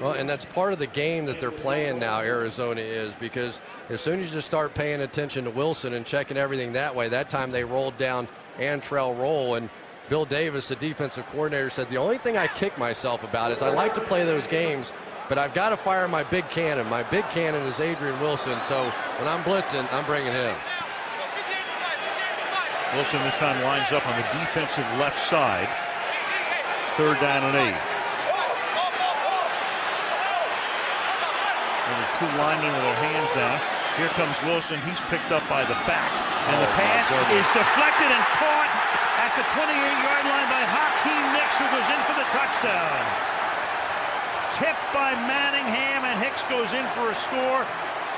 Well, and that's part of the game that they're playing now, Arizona is, because as soon as you start paying attention to Wilson and checking everything that way, that time they rolled down Antrell Roll, and Bill Davis, the defensive coordinator, said the only thing I kick myself about is I like to play those games, but I've got to fire my big cannon. My big cannon is Adrian Wilson, so when I'm blitzing, I'm bringing him. Wilson this time lines up on the defensive left side. Third down and 8. Only 2 linemen with their hands down. Here comes Wilson. He's picked up by the back. And the pass is deflected and caught at the 28-yard line by Hakeem Nicks, who goes in for the touchdown. Tipped by Manningham, and Hicks goes in for a score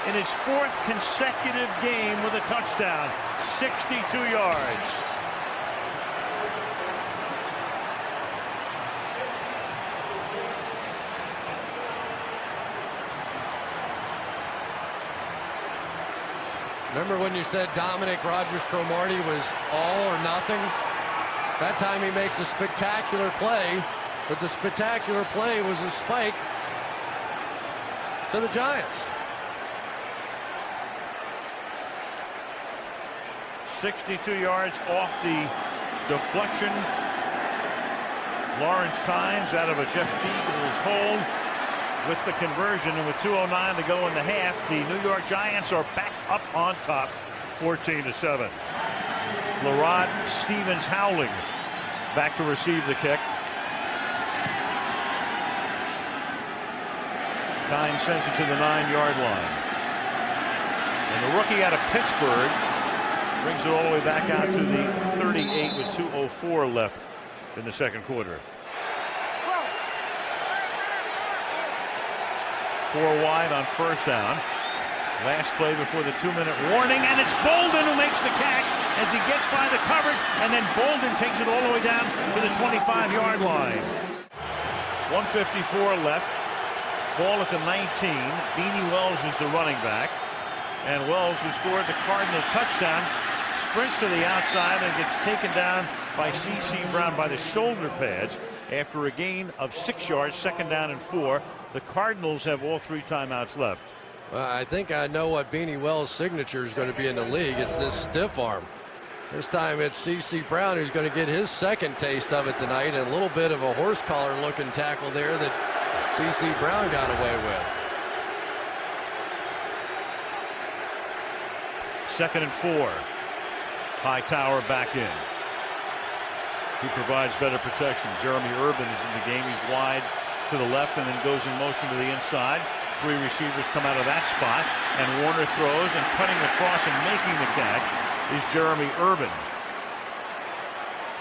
in his 4th consecutive game with a touchdown. 62 yards. Remember when you said Dominic Rodgers-Cromartie was all or nothing? That time he makes a spectacular play, but the spectacular play was a spike to the Giants. 62 yards off the deflection. Lawrence Tynes out of a Jeff Fiegel's hold with the conversion, and with 2:09 to go in the half, the New York Giants are back up on top, 14-7. Larod Stevens Howling back to receive the kick. Tynes sends it to the 9-yard line. And the rookie out of Pittsburgh brings it all the way back out to the 38 with 2:04 left in the second quarter. 4 wide on first down. Last play before the 2-minute warning, and it's Bolden who makes the catch as he gets by the coverage, and then Bolden takes it all the way down to the 25-yard line. 1:54 left. Ball at the 19. Beanie Wells is the running back. And Wells, who scored the Cardinal touchdowns, sprints to the outside and gets taken down by C.C. Brown by the shoulder pads after a gain of 6 yards, second down and 4. The Cardinals have all 3 timeouts left. I think I know what Beanie Wells' signature is going to be in the league. It's this stiff arm. This time it's C.C. Brown who's going to get his second taste of it tonight, and a little bit of a horse collar looking tackle there that C.C. Brown got away with. 2nd and 4. Hightower back in. He provides better protection. Jeremy Urban is in the game. He's wide to the left and then goes in motion to the inside. 3 receivers come out of that spot, and Warner throws, and cutting across and making the catch is Jeremy Urban.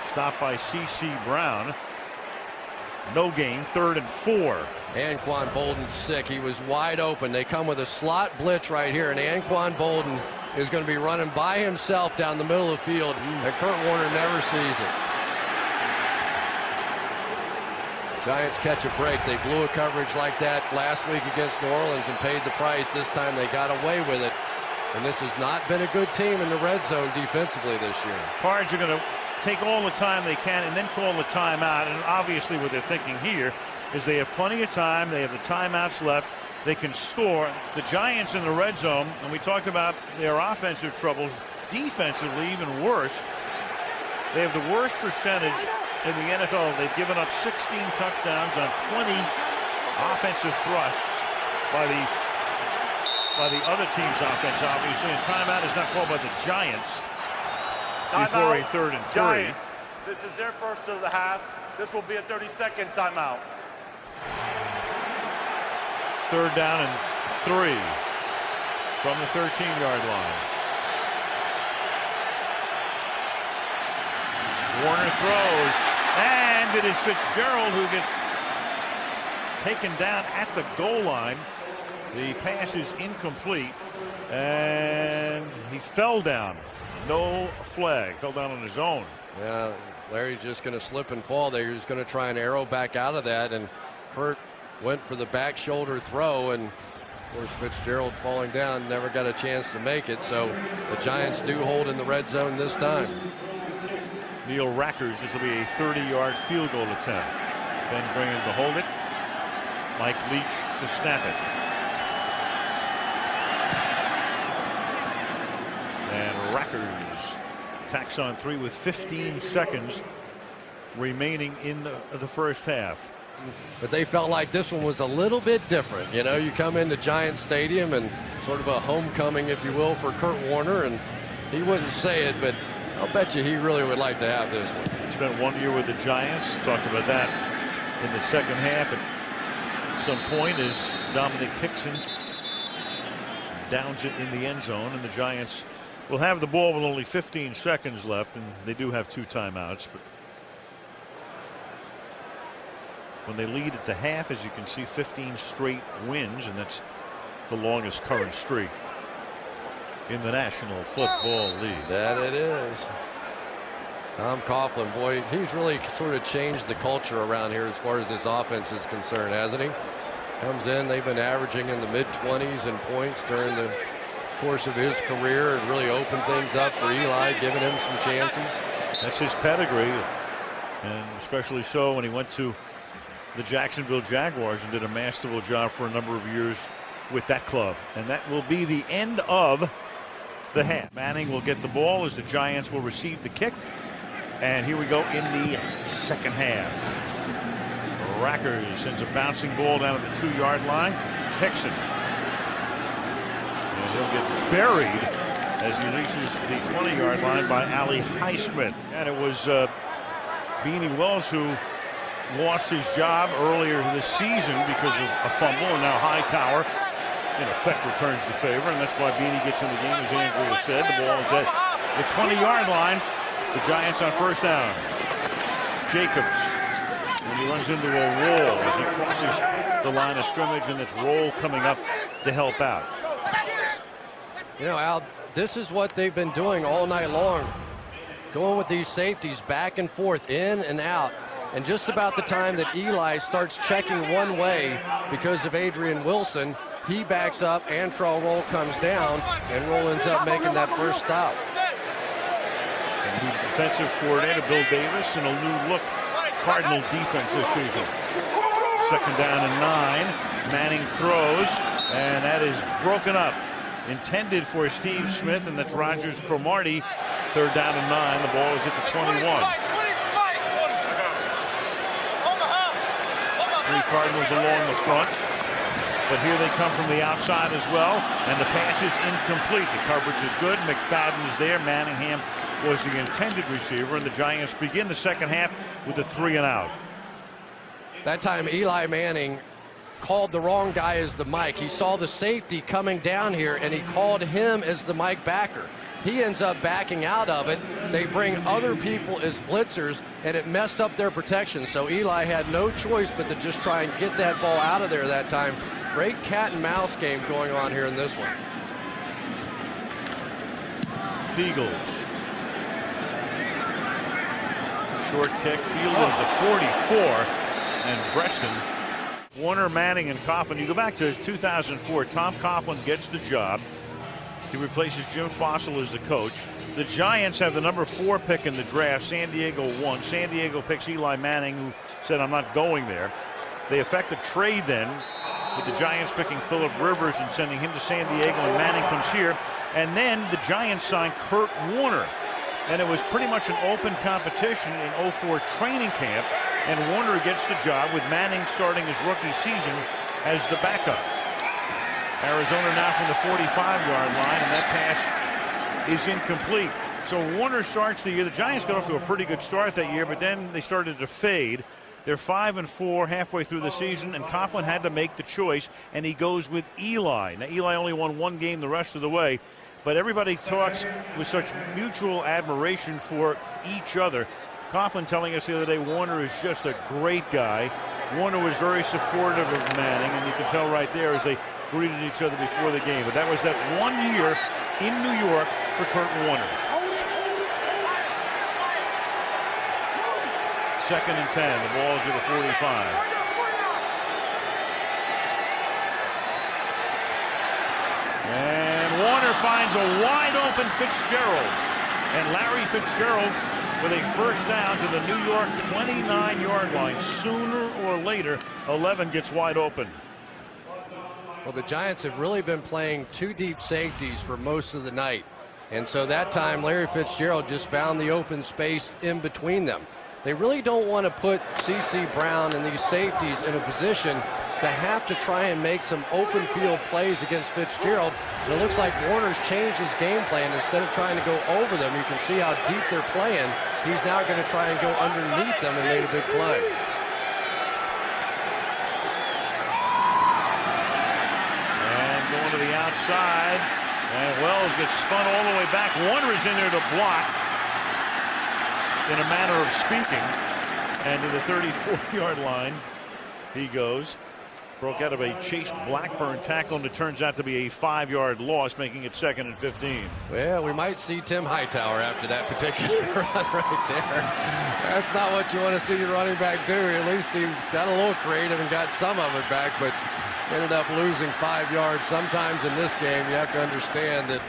Stopped by C.C. Brown. No gain. 3rd and 4. Anquan Bolden's sick. He was wide open. They come with a slot blitz right here, and Anquan Bolden is going to be running by himself down the middle of the field, and Kurt Warner never sees it. Giants catch a break. They blew a coverage like that last week against New Orleans and paid the price. This time they got away with it. And this has not been a good team in the red zone defensively this year. Cards are going to take all the time they can and then call the timeout. And obviously what they're thinking here is they have plenty of time. They have the timeouts left. They can score. The Giants in the red zone, and we talked about their offensive troubles, defensively even worse. They have the worst percentage in the NFL. They've given up 16 touchdowns on 20 offensive thrusts by the other team's offense, obviously. And timeout is not called by the Giants before a 3rd and 3. Giants, this is their first of the half. This will be a 30-second timeout. 3rd down and 3 from the 13-yard line. Warner throws, and it is Fitzgerald who gets taken down at the goal line. The pass is incomplete, and he fell down. No flag. Fell down on his own. Yeah, Larry's just going to slip and fall there. He's going to try and arrow back out of that, and Kurt went for the back shoulder throw, and of course Fitzgerald falling down never got a chance to make it. So the Giants do hold in the red zone this time. Neil Rackers, this will be a 30-yard field goal attempt. Ben Bringham to hold it. Mike Leach to snap it. And Rackers tacks on 3 with 15 seconds remaining in the first half. But they felt like this one was a little bit different. You know, you come into Giant Stadium and sort of a homecoming, if you will, for Kurt Warner, and he wouldn't say it, but I'll bet you he really would like to have this one. He spent 1 year with the Giants. Talked about that in the second half at some point as Dominic Hickson downs it in the end zone, and the Giants will have the ball with only 15 seconds left, and they do have 2 timeouts. But when they lead at the half, as you can see, 15 straight wins, and that's the longest current streak in the National Football League. That it is. Tom Coughlin, boy, he's really sort of changed the culture around here as far as this offense is concerned, hasn't he? Comes in, they've been averaging in the mid-20s in points during the course of his career, and really opened things up for Eli, giving him some chances. That's his pedigree, and especially so when he went to the Jacksonville Jaguars and did a masterful job for a number of years with that club. And that will be the end of the half. Manning will get the ball as the Giants will receive the kick. And here we go in the second half. Rackers sends a bouncing ball down at the 2-yard line. Hickson. And he'll get buried as he reaches the 20-yard line by Ali Highsmith. And it was Beanie Wells who lost his job earlier this season because of a fumble, and now Hightower in effect returns the favor, and that's why Beanie gets in the game, as Andrea said. The ball is at the 20-yard line. The Giants on first down. Jacobs, when he runs into a roll as he crosses the line of scrimmage, and it's roll coming up to help out. You know, Al, this is what they've been doing all night long, going with these safeties back and forth, in and out. And just about the time that Eli starts checking one way because of Adrian Wilson, he backs up, Antrell Roll comes down, and Roll ends up making that first stop. And the defensive coordinator, Bill Davis, and a new look Cardinal defense this season. 2nd down and 9. Manning throws, and that is broken up. Intended for Steve Smith, and that's Rogers Cromartie. 3rd down and 9. The ball is at the 21. 3 Cardinals along the front. But here they come from the outside as well, and the pass is incomplete. The coverage is good. McFadden is there. Manningham was the intended receiver, and the Giants begin the second half with a 3 and out. That time Eli Manning called the wrong guy as the Mike. He saw the safety coming down here, and he called him as the Mike backer. He ends up backing out of it. They bring other people as blitzers, and it messed up their protection. So Eli had no choice but to just try and get that ball out of there that time. Great cat and mouse game going on here in this one. Fiegels. Short kick, fielded at the 44, and Preston. Warner, Manning, and Coughlin. You go back to 2004. Tom Coughlin gets the job. He replaces Jim Fossil as the coach. The Giants have the number 4 pick in the draft. San Diego 1. San Diego picks Eli Manning, who said, "I'm not going there." They effect a trade then, with the Giants picking Phillip Rivers and sending him to San Diego, and Manning comes here. And then the Giants signed Kurt Warner. And it was pretty much an open competition in 04 training camp. And Warner gets the job with Manning starting his rookie season as the backup. Arizona now from the 45-yard line, and that pass is incomplete. So Warner starts the year. The Giants got off to a pretty good start that year, but then they started to fade. They're 5-4 halfway through the season, and Coughlin had to make the choice, and he goes with Eli. Now, Eli only won 1 game the rest of the way, but everybody talks with such mutual admiration for each other. Coughlin telling us the other day Warner is just a great guy. Warner was very supportive of Manning, and you can tell right there as they greeted each other before the game. But that was that 1 year in New York for Kurt Warner. 2nd and 10. The ball's at the 45. And Warner finds a wide open Fitzgerald. And Larry Fitzgerald with a first down to the New York 29-yard line. Sooner or later, 11 gets wide open. Well, the Giants have really been playing 2 deep safeties for most of the night. And so that time, Larry Fitzgerald just found the open space in between them. They really don't want to put C.C. Brown and these safeties in a position to have to try and make some open field plays against Fitzgerald. And it looks like Warner's changed his game plan. Instead of trying to go over them, you can see how deep they're playing. He's now going to try and go underneath them and made a big play. And going to the outside, and Wells gets spun all the way back. Warner is in there to block, in a manner of speaking, and to the 34-yard line he goes. Broke out of a Chase Blackburn tackle, and it turns out to be a 5-yard loss, making it 2nd and 15. Well, we might see Tim Hightower after that particular run right there. That's not what you want to see your running back do. At least he got a little creative and got some of it back, but ended up losing 5 yards. Sometimes in this game, you have to understand that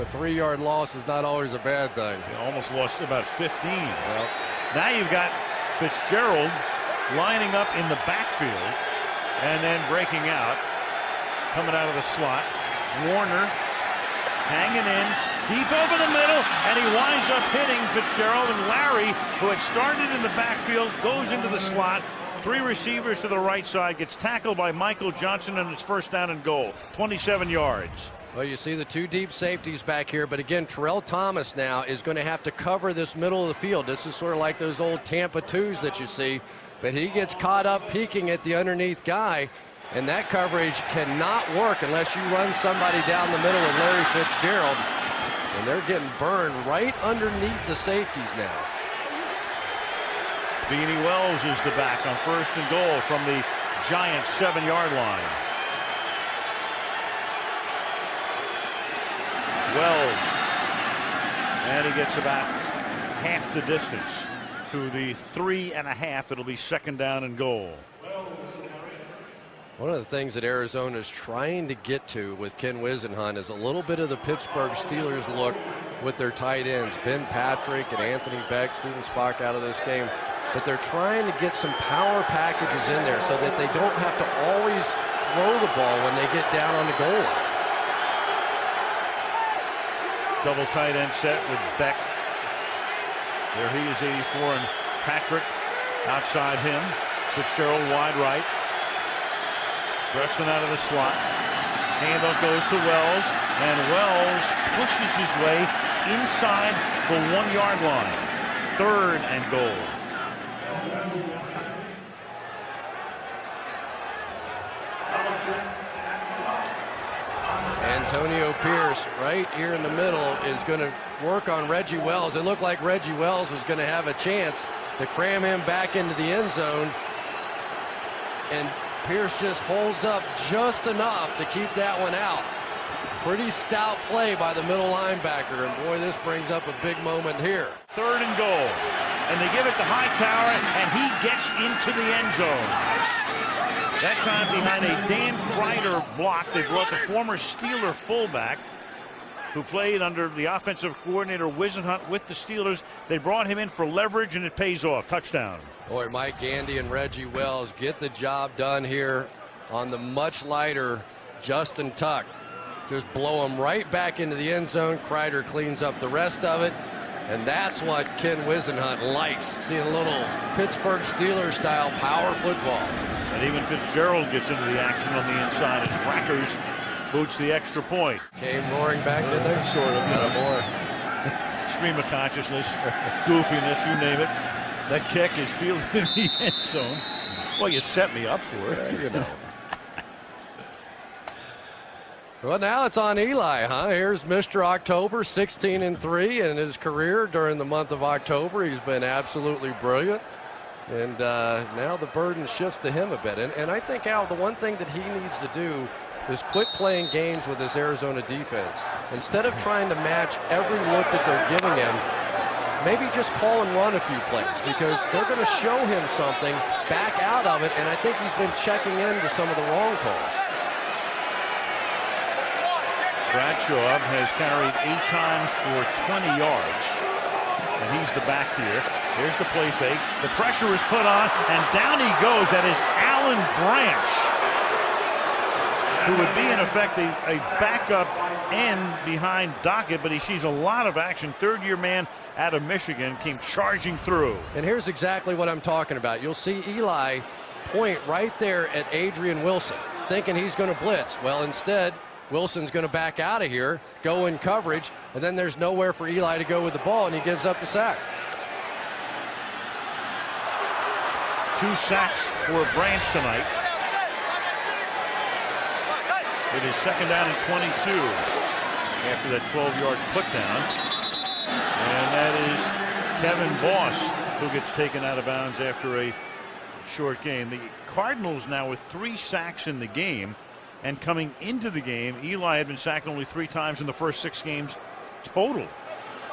a 3-yard loss is not always a bad thing. He almost lost about 15. Well, now you've got Fitzgerald lining up in the backfield and then breaking out, coming out of the slot. Warner hanging in deep over the middle, and he winds up hitting Fitzgerald, and Larry, who had started in the backfield, goes into the slot. 3 receivers to the right side, gets tackled by Michael Johnson, and it's 1st down and goal, 27 yards. Well, you see the 2 deep safeties back here, but again, Terrell Thomas now is going to have to cover this middle of the field. This is sort of like those old Tampa 2s that you see, but he gets caught up peeking at the underneath guy, and that coverage cannot work unless you run somebody down the middle with Larry Fitzgerald, and they're getting burned right underneath the safeties now. Beanie Wells is the back on 1st and goal from the Giants 7-yard line. Wells, and he gets about half the distance to the 3.5. It'll be 2nd down and goal. One of the things that Arizona is trying to get to with Ken Wisenhunt is a little bit of the Pittsburgh Steelers look with their tight ends, Ben Patrick and Anthony Beck. Steven Spock out of this game. but they're trying to get some power packages in there so that they don't have to always throw the ball when they get down on the goal line. Double tight end set with Beck. There he is, 84, and Patrick outside him. Fitzgerald wide right. Preston out of the slot. Handoff goes to Wells, and Wells pushes his way inside the 1-yard line. 3rd and goal. Antonio Pierce right here in the middle is going to work on Reggie Wells. It looked like Reggie Wells was going to have a chance to cram him back into the end zone. And Pierce just holds up just enough to keep that one out. Pretty stout play by the middle linebacker. And boy, this brings up a big moment here. 3rd and goal. And they give it to Hightower, and he gets into the end zone. That time behind a Dan Kreider block. They brought the former Steeler fullback who played under the offensive coordinator Wisenhunt with the Steelers. They brought him in for leverage, and it pays off. Touchdown. Boy, Mike Gandy and Reggie Wells get the job done here on the much lighter Justin Tuck. Just blow him right back into the end zone. Kreider cleans up the rest of it. And that's what Ken Wisenhunt likes, seeing a little Pittsburgh Steelers style power football. And even Fitzgerald gets into the action on the inside as Rackers boots the extra point. Came roaring back, didn't they? Sort of, Not more. Stream of consciousness, goofiness, you name it. That kick is fielded in the end zone. Well, you set me up for it. You know. Well, now it's on Eli, huh? Here's Mr. October, 16-3 in his career during the month of October. He's been absolutely brilliant. And now the burden shifts to him a bit. And I think, Al, the one thing that he needs to do is quit playing games with this Arizona defense. Instead of trying to match every look that they're giving him, maybe just call and run a few plays, because they're going to show him something back out of it. And I think he's been checking into some of the wrong calls. Bradshaw has carried 8 times for 20 yards. And he's the back here. Here's the play fake. The pressure is put on, and down he goes. That is Alan Branch, who would be, in effect, a backup end behind Dockett, but he sees a lot of action. 3rd-year man out of Michigan came charging through. And here's exactly what I'm talking about. You'll see Eli point right there at Adrian Wilson, thinking he's going to blitz. Well, instead, Wilson's going to back out of here, go in coverage, and then there's nowhere for Eli to go with the ball, and he gives up the sack. 2 sacks for Branch tonight. It is 2nd down and 22 after that 12-yard put down. And that is Kevin Boss who gets taken out of bounds after a short gain. The Cardinals now with 3 sacks in the game. And coming into the game, Eli had been sacked only 3 times in the first 6 games total.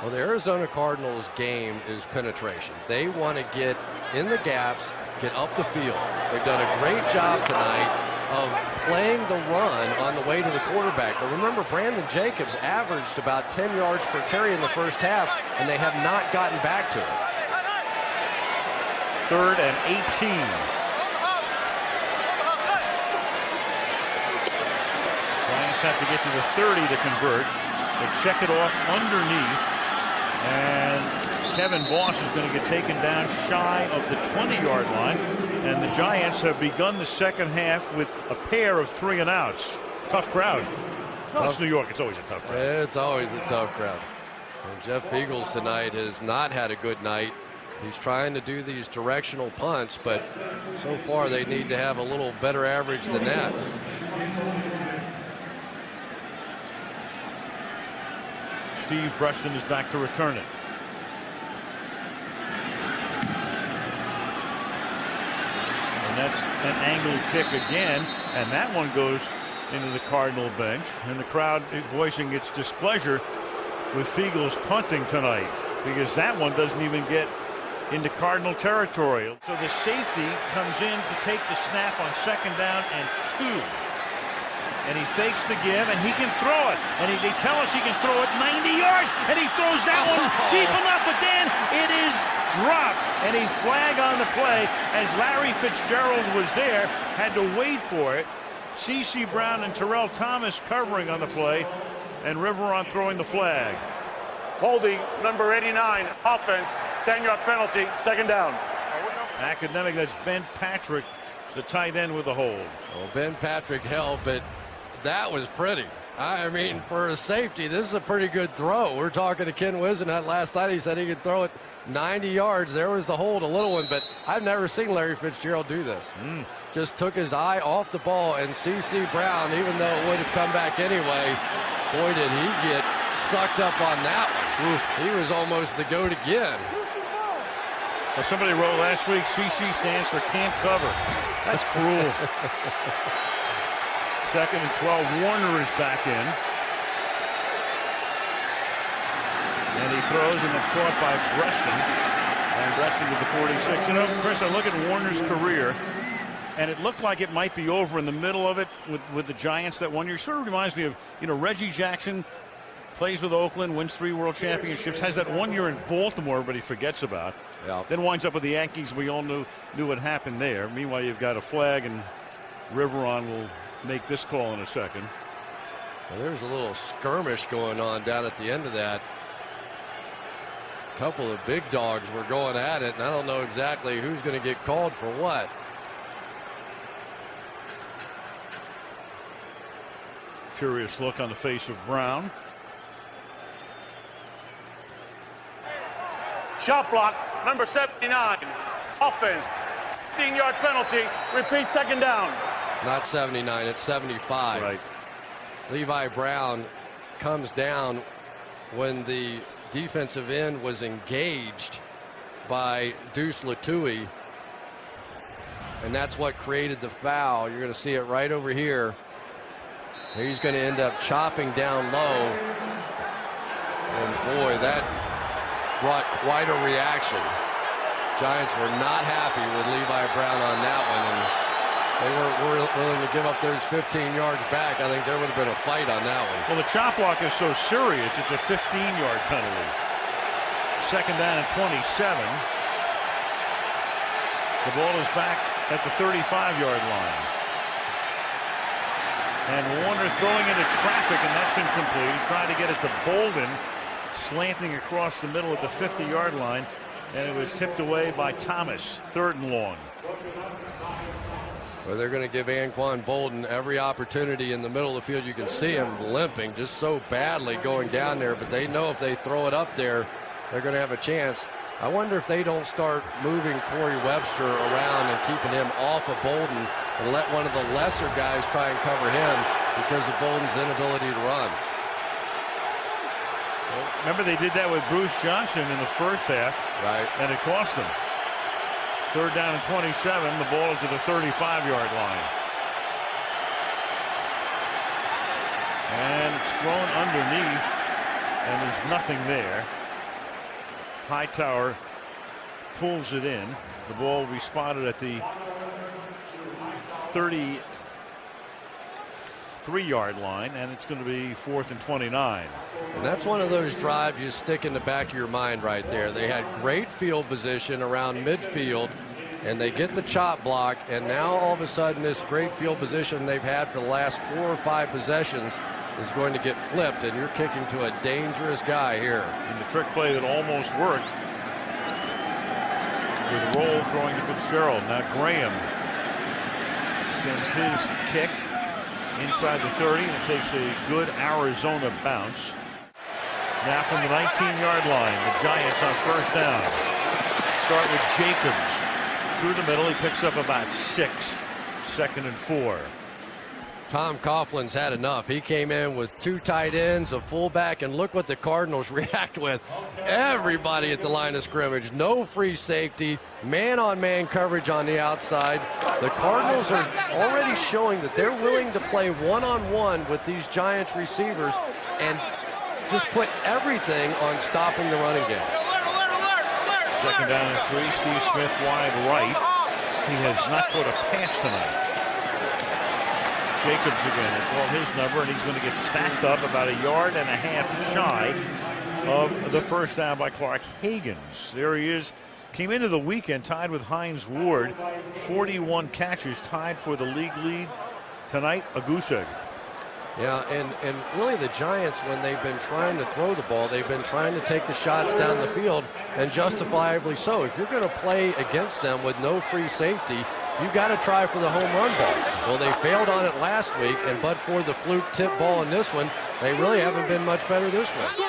Well, the Arizona Cardinals game is penetration. They want to get in the gaps, get up the field. They've done a great job tonight of playing the run on the way to the quarterback. But remember, Brandon Jacobs averaged about 10 yards per carry in the first half, and they have not gotten back to it. 3rd and 18. Have to get to the 30 to convert. They check it off underneath, and Kevin Boss is going to get taken down shy of the 20-yard line, and the Giants have begun the second half with a pair of 3-and-outs. Tough crowd. Well, it's New York. It's always a tough crowd. It's always a tough crowd. And Jeff Eagles tonight has not had a good night. He's trying to do these directional punts, but so far they need to have a little better average than that. Steve Preston is back to return it. And that's an angled kick again, and that one goes into the Cardinal bench, and the crowd voicing its displeasure with Fiegel's punting tonight, because that one doesn't even get into Cardinal territory. So the safety comes in to take the snap on 2nd down and 2. And he fakes the give, and he can throw it. And they tell us he can throw it 90 yards, and he throws that one deep enough, but then it is dropped. And a flag on the play as Larry Fitzgerald was there, had to wait for it. C.C. Brown and Terrell Thomas covering on the play, and Riveron throwing the flag. Holding number 89, offense, 10-yard penalty, second down. Academic, that's Ben Patrick, the tight end with the hold. Well, Ben Patrick held, but that was pretty. I mean, for a safety, this is a pretty good throw. We're talking to Ken Wisenhunt last night. He said he could throw it 90 yards. There was the hold, a little one, but I've never seen Larry Fitzgerald do this. Just took his eye off the ball, and C.C. Brown, even though it would have come back anyway, boy, did he get sucked up on that one. Oof. He was almost the goat again. Well, somebody wrote last week, C.C. stands for can't cover. That's cruel. 2nd and 12. Warner is back in. And he throws, and that's caught by Breaston. And Breaston with the 46. You know, Chris, I look at Warner's career, and it looked like it might be over in the middle of it with the Giants that one year. Sort of reminds me of, you know, Reggie Jackson plays with Oakland, wins 3 world championships, has that 1 year in Baltimore everybody forgets about. Yep. Then winds up with the Yankees. We all knew what happened there. Meanwhile, you've got a flag, and Riveron will make this call in a second. Well, there's a little skirmish going on down at the end of that. A couple of big dogs were going at it, and I don't know exactly who's going to get called for what. Curious look on the face of Brown. Shot block, number 79, offense, 15-yard penalty, repeat, second down. Not 79, it's 75. Right. Levi Brown comes down when the defensive end was engaged by Deuce Latui, and that's what created the foul. You're going to see it right over here. He's going to end up chopping down low, and boy, that brought quite a reaction. Giants were not happy with Levi Brown on that one, and they weren't willing to give up those 15 yards back. I think there would have been a fight on that one. Well, the chop block is so serious, it's a 15-yard penalty. 2nd down and 27. The ball is back at the 35-yard line. And Warner throwing into traffic, and that's incomplete. He tried to get it to Bolden, slanting across the middle at the 50-yard line, and it was tipped away by Thomas. 3rd and long. Well, they're going to give Anquan Bolden every opportunity in the middle of the field. You can see him limping just so badly going down there, but they know if they throw it up there, they're going to have a chance. I wonder if they don't start moving Corey Webster around and keeping him off of Bolden and let one of the lesser guys try and cover him because of Bolden's inability to run. Well, remember they did that with Bruce Johnson in the first half. Right. And it cost them. 3rd down and 27. The ball is at the 35-yard line. And it's thrown underneath, and there's nothing there. Hightower pulls it in. The ball will be spotted at the 33-yard line, and it's going to be 4th and 29. And that's one of those drives you stick in the back of your mind right there. They had great field position around midfield, and they get the chop block, and now all of a sudden this great field position they've had for the last 4 or 5 possessions is going to get flipped, and you're kicking to a dangerous guy here. And the trick play that almost worked with Roll throwing to Fitzgerald. Now Graham sends his kick inside the 30, and it takes a good Arizona bounce. Now from the 19-yard line, the Giants on 1st down. Start with Jacobs through the middle. He picks up about 6. 2nd and 4. Tom Coughlin's had enough. He came in with 2 tight ends, a fullback, and look what the Cardinals react with. Everybody at the line of scrimmage. No free safety. Man-on-man coverage on the outside. The Cardinals are already showing that they're willing to play one-on-one with these Giants receivers and just put everything on stopping the running game. 2nd down and 3. Steve Smith wide right. He has not put a pass tonight. Jacobs again. They called his number, and he's going to get stacked up about 1.5 yards shy of the first down by Clark Higgins. There he is. Came into the weekend tied with Hines Ward. 41 catches, tied for the league lead. Tonight, a goose egg. Yeah, and really the Giants, when they've been trying to throw the ball, they've been trying to take the shots down the field, and justifiably so. If you're going to play against them with no free safety, you've got to try for the home run ball. Well, they failed on it last week, and but for the fluke tip ball in this one, they really haven't been much better this one. 3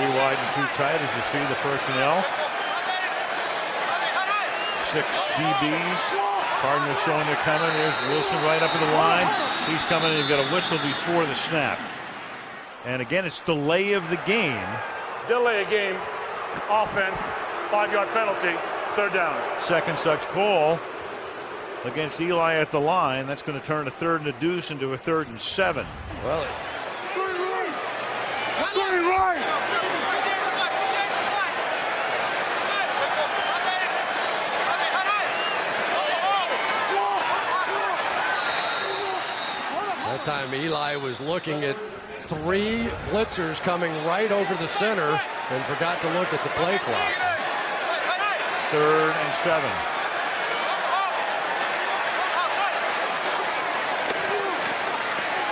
wide and 2 tight as you see the personnel. 6 DBs. Cardinals showing they're coming. There's Wilson right up in the line. He's coming, and you've got a whistle before the snap. And again, it's delay of the game. Delay of game. Offense. 5-yard penalty. 3rd down. Second such call against Eli at the line. That's going to turn a 3rd and a deuce into a 3rd and 7. Well, that time Eli was looking at 3 blitzers coming right over the center and forgot to look at the play clock. 3rd and 7.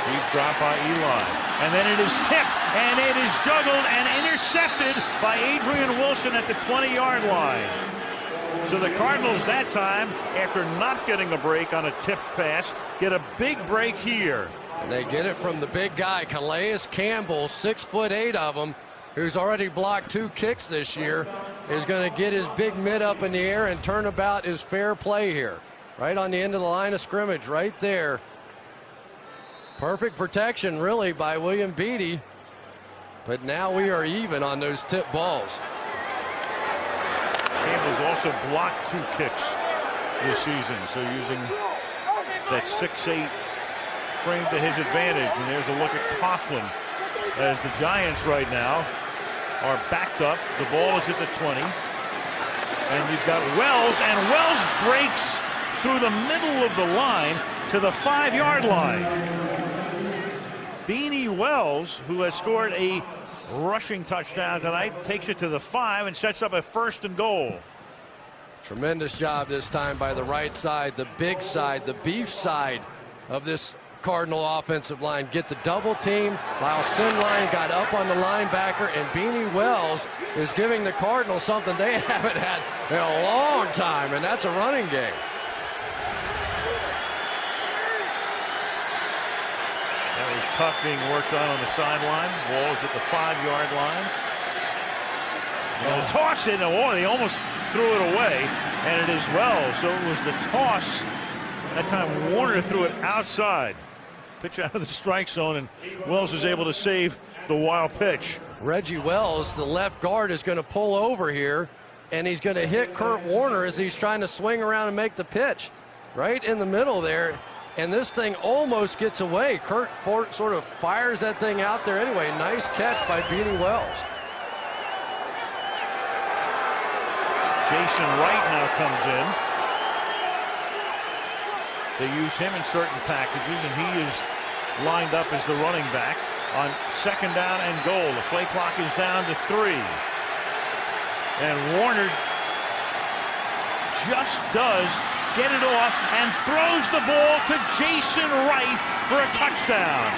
Deep drop by Eli. And then it is tipped, and it is juggled and intercepted by Adrian Wilson at the 20-yard line. So the Cardinals that time, after not getting a break on a tipped pass, get a big break here. And they get it from the big guy, Calais Campbell, 6'8" of him, who's already blocked 2 kicks this year, is going to get his big mid up in the air, and turnabout is fair play here. Right on the end of the line of scrimmage, right there. Perfect protection, really, by William Beatty. But now we are even on those tip balls. Campbell's also blocked 2 kicks this season, so using that 6'8" frame to his advantage. And there's a look at Coughlin as the Giants right now are backed up. The ball is at the 20. And you've got Wells, and Wells breaks through the middle of the line to the 5-yard line. Beanie Wells, who has scored a rushing touchdown tonight, takes it to the 5 and sets up a 1st and goal. Tremendous job this time by the right side, the big side, the beef side of this Cardinal offensive line. Get the double team. Lyle Sinline got up on the linebacker, and Beanie Wells is giving the Cardinals something they haven't had in a long time, and that's a running game. That was tough being worked on the sideline. Ball is at the 5-yard line. And the toss in, oh, they almost threw it away, and it is Wells. So it was the toss. That time Warner threw it outside. Pitch out of the strike zone, and Wells is able to save the wild pitch. Reggie Wells, the left guard, is going to pull over here, and he's going to hit Kurt Warner as he's trying to swing around and make the pitch. Right in the middle there, and this thing almost gets away. Kurt sort of fires that thing out there anyway. Nice catch by Beanie Wells. Jason Wright now comes in. They use him in certain packages, and he is lined up as the running back on 2nd down and goal. The play clock is down to 3. And Warner just does get it off and throws the ball to Jason Wright for a touchdown.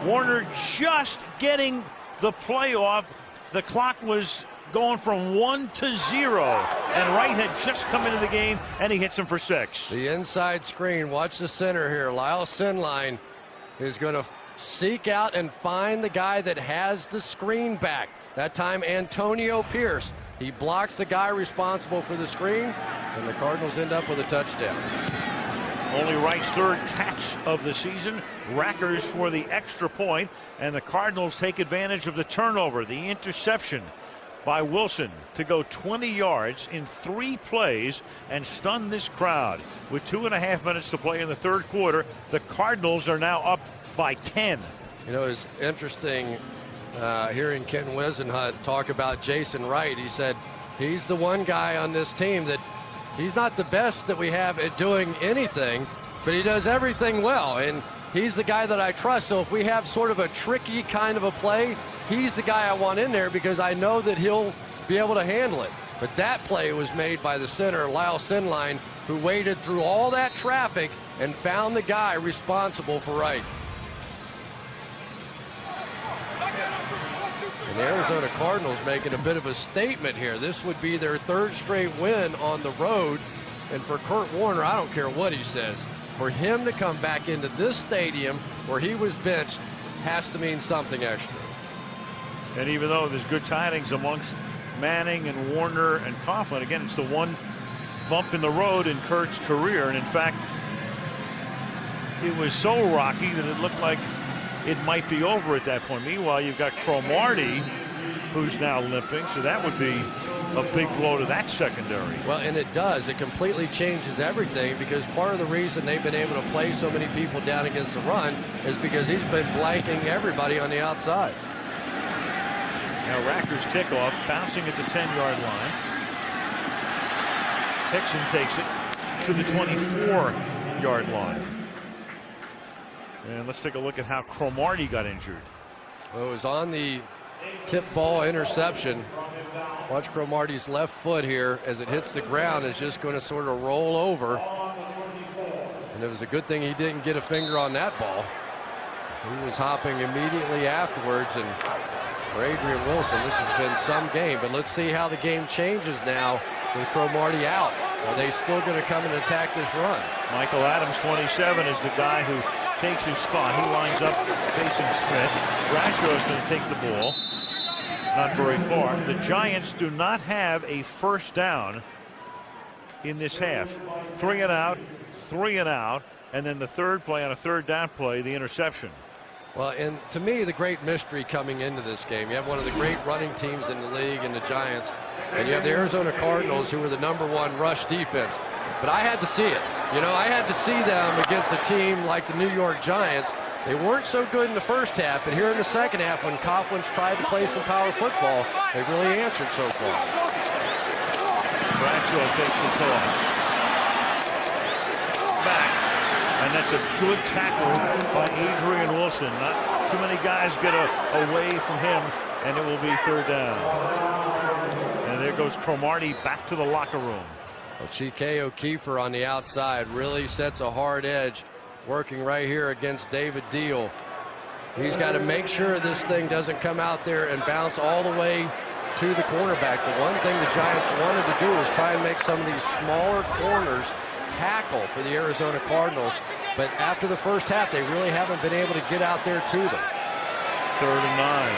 Warner just getting the play off. The clock was going from 1 to 0, and Wright had just come into the game, and he hits him for 6. The inside screen. Watch the center here. Lyle Sinline is going to seek out and find the guy that has the screen back. That time Antonio Pierce. He blocks the guy responsible for the screen, and the Cardinals end up with a touchdown. Only Wright's 3rd catch of the season. Rackers for the extra point, and the Cardinals take advantage of the turnover, the interception by Wilson to go 20 yards in 3 plays and stun this crowd. With 2.5 minutes to play in the 3rd quarter, the Cardinals are now up by 10. You know, it's interesting hearing Ken Wisenhunt talk about Jason Wright. He said He's the one guy on this team that he's not the best that we have at doing anything, but he does everything well, and he's the guy that I trust. So if we have sort of a tricky kind of a play, he's the guy I want in there because I know that he'll be able to handle it. But that play was made by the center, Lyle Sinline, who waded through all that traffic and found the guy responsible for right. And the Arizona Cardinals making a bit of a statement here. This would be their 3rd straight win on the road. And for Kurt Warner, I don't care what he says, for him to come back into this stadium where he was benched has to mean something extra. And even though there's good tidings amongst Manning and Warner and Coughlin, again, it's the one bump in the road in Kurt's career. And in fact, it was so rocky that it looked like it might be over at that point. Meanwhile, you've got Cromartie, who's now limping, so that would be a big blow to that secondary. Well, and it does. It completely changes everything because part of the reason they've been able to play so many people down against the run is because he's been blanking everybody on the outside. Now Racker's kickoff, bouncing at the 10-yard line. Hickson takes it to the 24-yard line. And let's take a look at how Cromartie got injured. Well, it was on the tip ball interception. Watch Cromartie's left foot here as it hits the ground. It's just going to sort of roll over. And it was a good thing he didn't get a finger on that ball. He was hopping immediately afterwards. And for Adrian Wilson, this has been some game. But let's see how the game changes now with Cromartie out. Are they still going to come and attack this run? Michael Adams, 27, is the guy who takes his spot. He lines up facing Smith. Bradshaw's going to take the ball. Not very far. The Giants do not have a first down in this half. 3 and out, 3 and out, and then the third play on a third down play, the interception. Well, and to me, the great mystery coming into this game, you have one of the great running teams in the league in the Giants, and you have the Arizona Cardinals, who are the #1 rush defense. But I had to see it. You know, I had to see them against a team like the New York Giants. They weren't so good in the first half, but here in the second half, when Coughlin's tried to play some power football, they really answered so far. Bradshaw takes the toss. Back. And that's a good tackle by Adrian Wilson. Not too many guys get away from him, and it will be third down. And there goes Cromartie back to the locker room. Well, Chike O'Keefer on the outside really sets a hard edge, working right here against David Deal. He's got to make sure this thing doesn't come out there and bounce all the way to the cornerback. The one thing the Giants wanted to do is try and make some of these smaller corners tackle for the Arizona Cardinals. But after the first half, they really haven't been able to get out there to them. 3rd and 9.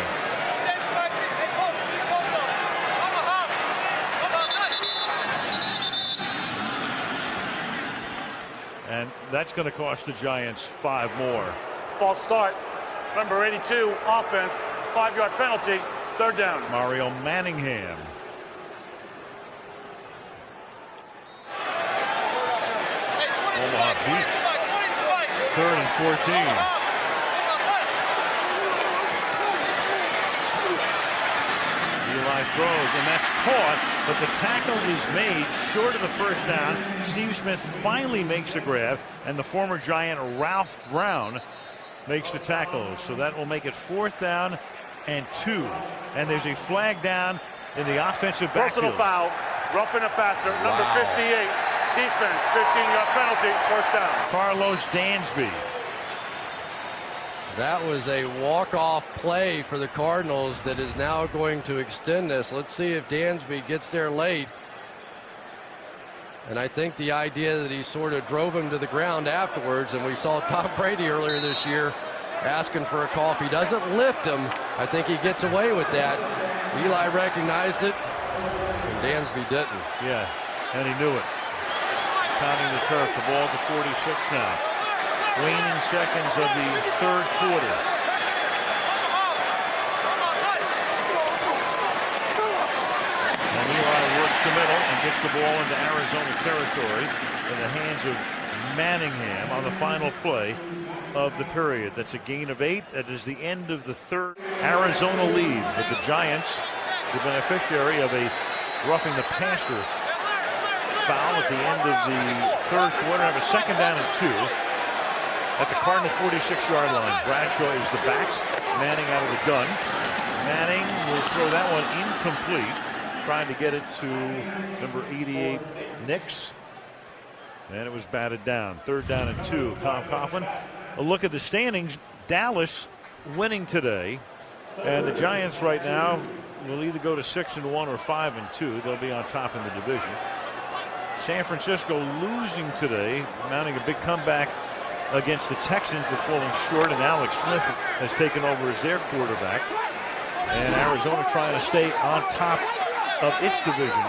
And that's going to cost the Giants 5 more. False start. Number 82, offense, 5-yard penalty, third down. Mario Manningham. Omaha Beach. 3rd and 14. Eli throws, and that's caught, but the tackle is made short of the first down. Steve Smith finally makes a grab, and the former Giant Ralph Brown makes the tackle. So that will make it 4th down and 2. And there's a flag down in the offensive backfield. Personal foul, roughing a passer, number 58. Defense, 15-yard penalty, first down. Carlos Dansby. That was a walk-off play for the Cardinals that is now going to extend this. Let's see if Dansby gets there late. And I think the idea that he sort of drove him to the ground afterwards, and we saw Tom Brady earlier this year asking for a call. If he doesn't lift him, I think he gets away with that. Eli recognized it, and Dansby didn't. Yeah, and he knew it. Pounding the turf, the ball to 46 now. Waning seconds of the third quarter. And Eli works the middle and gets the ball into Arizona territory in the hands of Manningham on the final play of the period. That's a gain of 8. That is the end of the third. Arizona lead, but the Giants, the beneficiary of a roughing the passer foul at the end of the third quarter. Have a second down and 2 at the Cardinal 46-yard line. Bradshaw is the back. Manning out of the gun. Manning will throw that one incomplete, trying to get it to number 88, Nix. And it was batted down. Third down and 2. Tom Coughlin. A look at the standings. Dallas winning today. And the Giants right now will either go to 6-1 or 5-2. They'll be on top in the division. San Francisco losing today, mounting a big comeback against the Texans, but falling short, and Alex Smith has taken over as their quarterback. And Arizona trying to stay on top of its division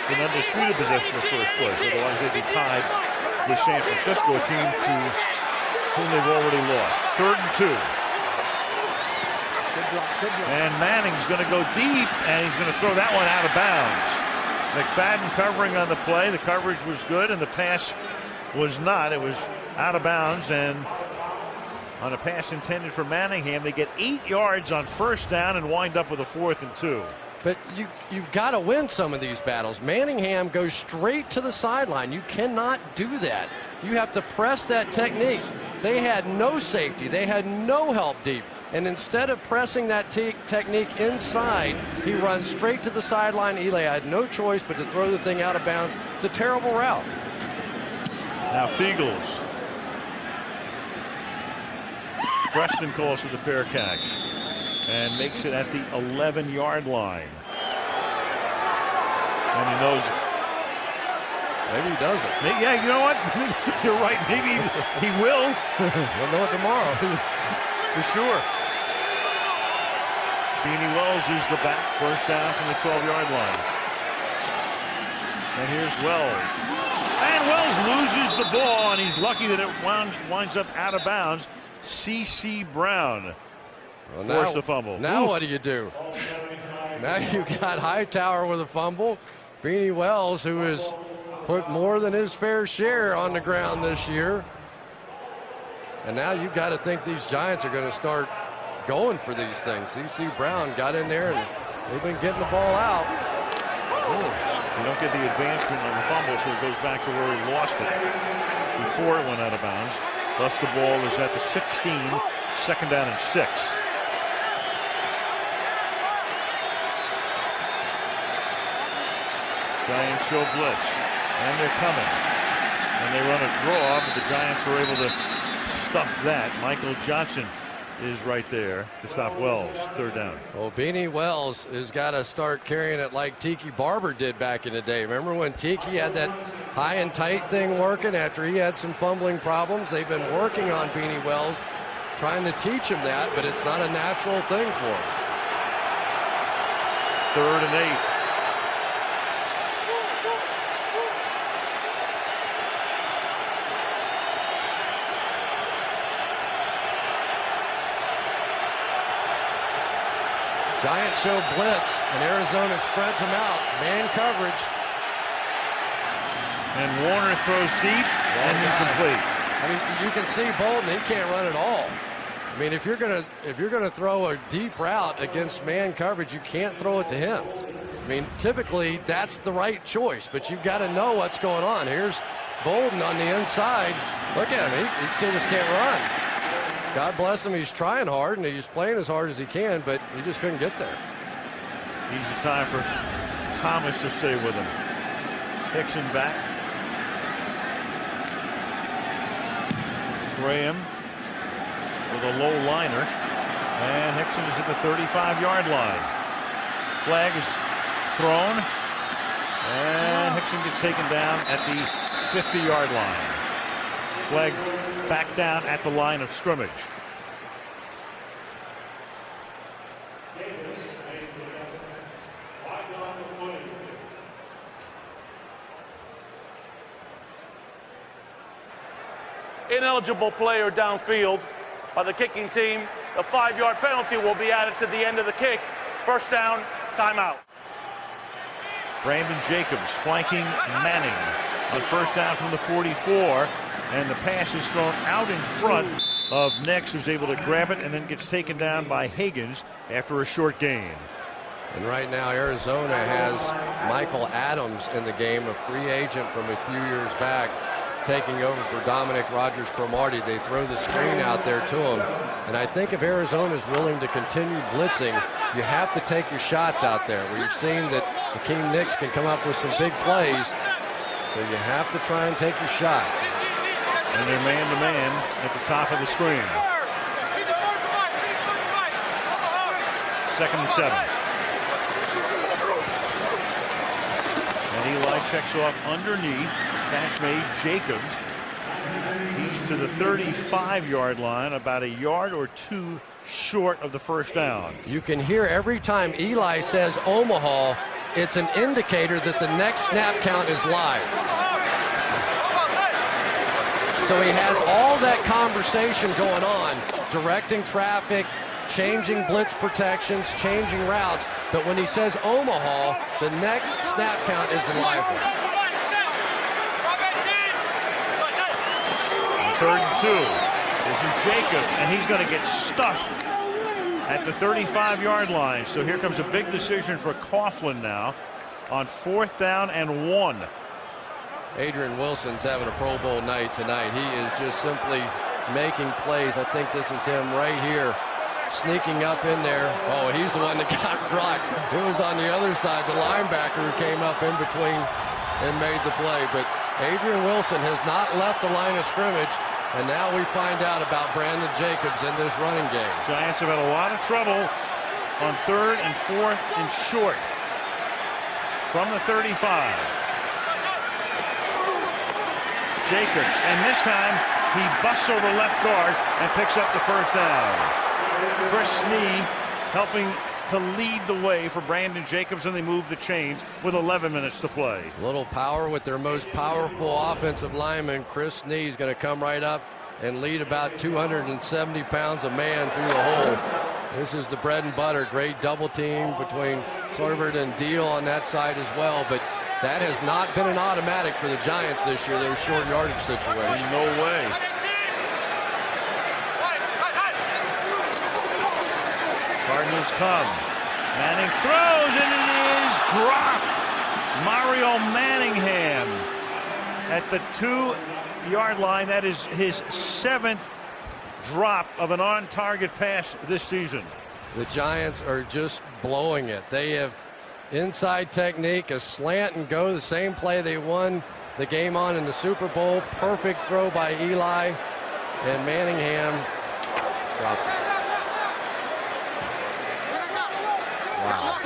in undisputed possession of first place. Otherwise, they'd be tied with San Francisco, a team to whom they've already lost. 3rd and 2. And Manning's going to go deep, and he's going to throw that one out of bounds. McFadden covering on the play. The coverage was good, and the pass was not. It was out of bounds, and on a pass intended for Manningham, they get 8 yards on first down and wind up with a 4th and 2. But you've got to win some of these battles. Manningham goes straight to the sideline. You cannot do that. You have to press that technique. They had no safety. They had no help deep. And instead of pressing that technique inside, he runs straight to the sideline. Eli had no choice but to throw the thing out of bounds. It's a terrible route. Now Fiegels. Preston calls for the fair catch and makes it at the 11-yard line. And he knows it. Maybe he doesn't. Yeah, you know what? You're right. Maybe he will. We'll know it tomorrow. For sure. Beanie Wells is the back. First down from the 12-yard line. And here's Wells. And Wells loses the ball, and he's lucky that it winds up out of bounds. C.C. Brown forced the fumble. Now what do you do? Now you got Hightower with a fumble. Beanie Wells, who has put more than his fair share on the ground this year. And now you've got to think these Giants are going to start going for these things. C.C. Brown got in there, and they've been getting the ball out. You don't get the advancement on the fumble, so it goes back to where he lost it before it went out of bounds. Thus the ball is at the 16, second down and 6. Giants show blitz, and they're coming. And they run a draw, but the Giants are able to stuff that. Michael Johnson is right there to stop Wells. Third down. Well, Beanie Wells has got to start carrying it like Tiki Barber did back in the day. Remember when Tiki had that high and tight thing working after he had some fumbling problems? They've been working on Beanie Wells, trying to teach him that, but it's not a natural thing for him. 3rd and 8. Giants show blitz, and Arizona spreads them out. Man coverage. And Warner throws deep and incomplete. I mean, you can see Bolden, he can't run at all. I mean, if you're gonna throw a deep route against man coverage, you can't throw it to him. I mean, typically that's the right choice, but you've got to know what's going on. Here's Bolden on the inside. Look at him, he just can't run. God bless him, he's trying hard and he's playing as hard as he can, but he just couldn't get there. Easy time for Thomas to stay with him. Hickson back. Graham with a low liner. And Hickson is at the 35-yard line. Flag is thrown. And Hickson gets taken down at the 50-yard line. Flag back down at the line of scrimmage. Ineligible player downfield by the kicking team. The 5-yard penalty will be added to the end of the kick. First down, timeout. Brandon Jacobs flanking Manning. The first down from the 44. And the pass is thrown out in front of Nix, who's able to grab it and then gets taken down by Higgins after a short gain. And right now, Arizona has Michael Adams in the game, a free agent from a few years back, taking over for Dominic Rodgers-Cromartie. They throw the screen out there to him. And I think if Arizona is willing to continue blitzing, you have to take your shots out there. We've seen that Hakeem Nicks can come up with some big plays, so you have to try and take your shot. And they're man-to-man at the top of the screen. 2nd and 7. And Eli checks off underneath. Pass made, Jacobs. He's to the 35-yard line, about a yard or two short of the first down. You can hear every time Eli says Omaha, it's an indicator that the next snap count is live. So he has all that conversation going on, directing traffic, changing blitz protections, changing routes. But when he says Omaha, the next snap count is the live one. 3rd and 2. This is Jacobs, and he's going to get stuffed at the 35-yard line. So here comes a big decision for Coughlin now on 4th down and 1. Adrian Wilson's having a Pro Bowl night tonight. He is just simply making plays. I think this is him right here, sneaking up in there. Oh, he's the one that got blocked. It was on the other side, the linebacker who came up in between and made the play. But Adrian Wilson has not left the line of scrimmage, and now we find out about Brandon Jacobs in this running game. Giants have had a lot of trouble on 3rd and 4th and short from the 35. Jacobs, and this time he busts over left guard and picks up the first down. Chris Snee helping to lead the way for Brandon Jacobs, and they move the chains with 11 minutes to play. A little power with their most powerful offensive lineman. Chris Snee is going to come right up and lead about 270 pounds a man through the hole. This is the bread and butter. Great double team between Sorbert and Deal on that side as well, but that has not been an automatic for the Giants this year, those short yardage situations. No way. Cardinals come. Manning throws, and it is dropped. Mario Manningham at the 2-yard line. That is his 7th drop of an on-target pass this season. The Giants are just blowing it. They have inside technique, a slant and go, the same play they won the game on in the Super Bowl. Perfect throw by Eli, and Manningham drops it. Wow.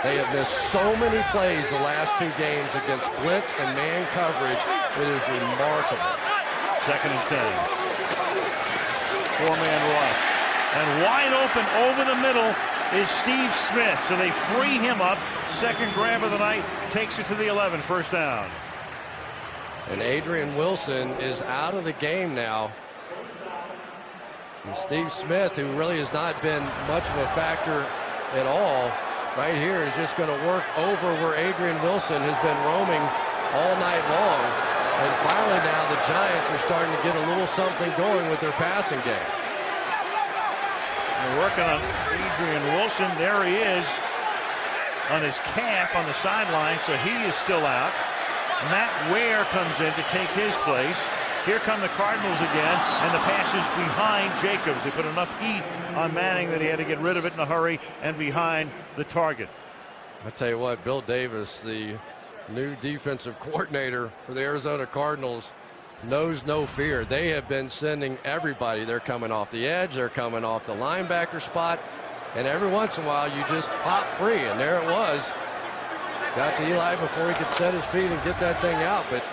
They have missed so many plays the last 2 games against blitz and man coverage. It is remarkable. 2nd and 10. 4-man rush. And wide open over the middle is Steve Smith. So they free him up. 2nd grab of the night. Takes it to the 11. First down. And Adrian Wilson is out of the game now. And Steve Smith, who really has not been much of a factor at all, right here is just going to work over where Adrian Wilson has been roaming all night long. And finally now the Giants are starting to get a little something going with their passing game. They're working on Adrian Wilson. There he is on his calf on the sideline, so he is still out. Matt Ware comes in to take his place. Here come the Cardinals again, and the pass is behind Jacobs. They put enough heat on Manning that he had to get rid of it in a hurry and behind the target. I tell you what, Bill Davis, the new defensive coordinator for the Arizona Cardinals, knows no fear. They have been sending everybody. They're coming off the edge. They're coming off the linebacker spot. And every once in a while, you just pop free. And there it was. Got to Eli before he could set his feet and get that thing out. But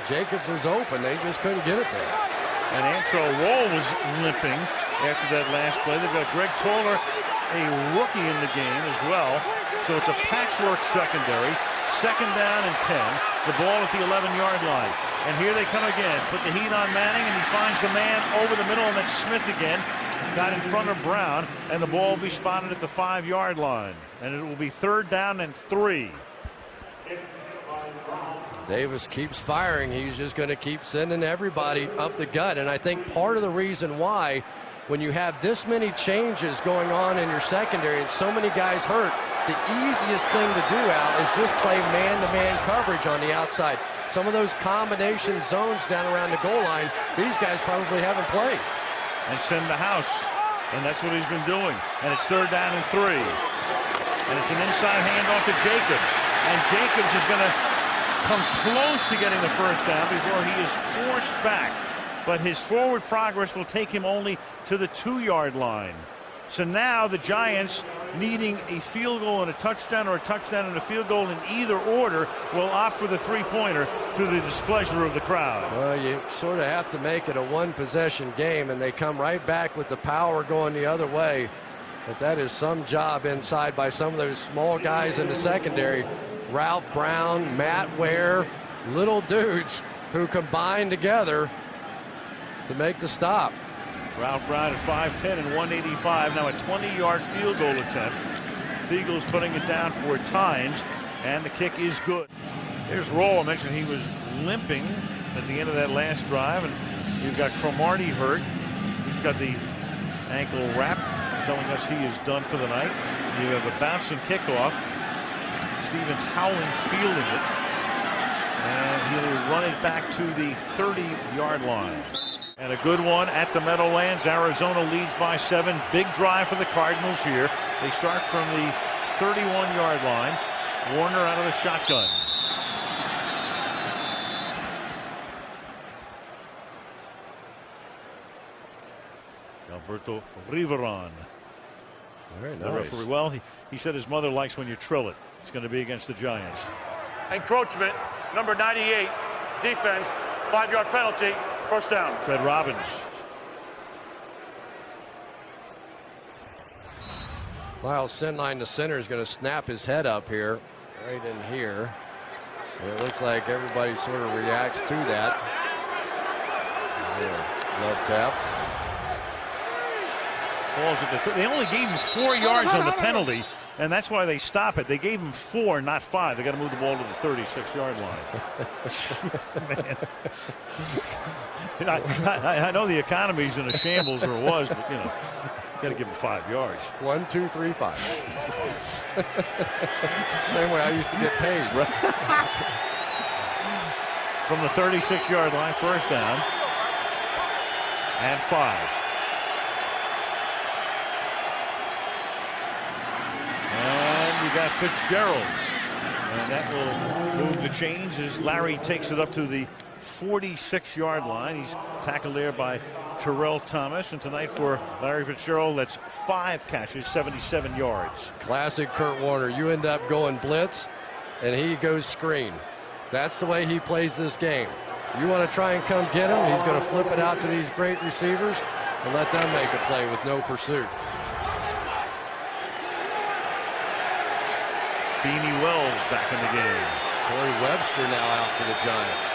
Jacobs was open. They just couldn't get it there. And Antro Roll was limping after that last play. They've got Greg Toller, a rookie in the game as well. So it's a patchwork secondary. 2nd down and 10. The ball at the 11-yard line. And here they come again. Put the heat on Manning, and he finds the man over the middle, and that's Smith again. Got in front of Brown, and the ball will be spotted at the 5-yard line. And it will be 3rd down and 3. Davis keeps firing. He's just going to keep sending everybody up the gut. And I think part of the reason why, when you have this many changes going on in your secondary and so many guys hurt, the easiest thing to do, Al, is just play man-to-man coverage on the outside. Some of those combination zones down around the goal line, these guys probably haven't played. And send the house. And that's what he's been doing. And it's 3rd down and 3. And it's an inside handoff to Jacobs. And Jacobs is going to come close to getting the first down before he is forced back. But his forward progress will take him only to the 2-yard line. So now the Giants, needing a field goal and a touchdown, or a touchdown and a field goal in either order, will opt for the 3-pointer to the displeasure of the crowd. Well, you sort of have to make it a one-possession game, and they come right back with the power going the other way. But that is some job inside by some of those small guys in the secondary. Ralph Brown, Matt Ware, little dudes who combine together to make the stop. Ralph Brown at 5'10 and 185. Now a 20-yard field goal attempt. Fiegel's putting it down 4 times, and the kick is good. Here's Roll. I mentioned he was limping at the end of that last drive, and you've got Cromartie hurt. He's got the ankle wrap, telling us he is done for the night. You have a bouncing kickoff. Stevens Howling fielding it, and he'll run it back to the 30-yard line. And a good one at the Meadowlands. Arizona leads by 7. Big drive for the Cardinals here. They start from the 31-yard line. Warner out of the shotgun. Alberto Riveron. Very nice. The referee, well, he said his mother likes when you trill it. It's going to be against the Giants. Encroachment, number 98, defense, 5-yard penalty, first down. Fred Robbins. Lyle Sinline, the center, is going to snap his head up here, right in here. And it looks like everybody sort of reacts to that. Love tap. Balls at they only gave him 4 yards on the penalty, and that's why they stop it. They gave him 4, not 5. They got to move the ball to the 36-yard line. Man. I know the economy's in a shambles, or was, but you know, got to give him 5 yards. 1, 2, 3, 5. Same way I used to get paid. From the 36-yard line, first down, and 5. And you got Fitzgerald, and that will move the chains as Larry takes it up to the 46-yard line. He's tackled there by Terrell Thomas, and tonight for Larry Fitzgerald, that's 5 catches, 77 yards. Classic Kurt Warner. You end up going blitz, and he goes screen. That's the way he plays this game. You want to try and come get him, he's going to flip it out to these great receivers and let them make a play with no pursuit. Beanie Wells back in the game. Corey Webster now out for the Giants.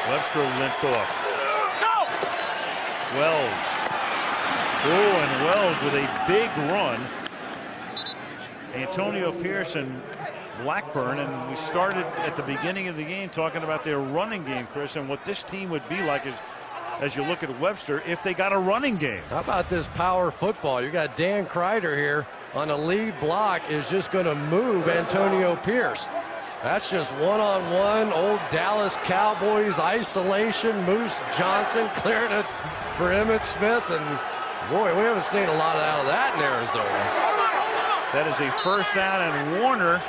Webster limped off. Wells. Oh, and Wells with a big run. Antonio Pierce and Blackburn, and we started at the beginning of the game talking about their running game, Chris, and what this team would be like as you look at Webster if they got a running game. How about this power football? You got Dan Kreider here on a lead block, is just going to move Antonio Pierce. That's just one-on-one, old Dallas Cowboys isolation. Moose Johnson clearing it for Emmitt Smith, and boy, we haven't seen a lot out of that in Arizona. That is a first down, and Warner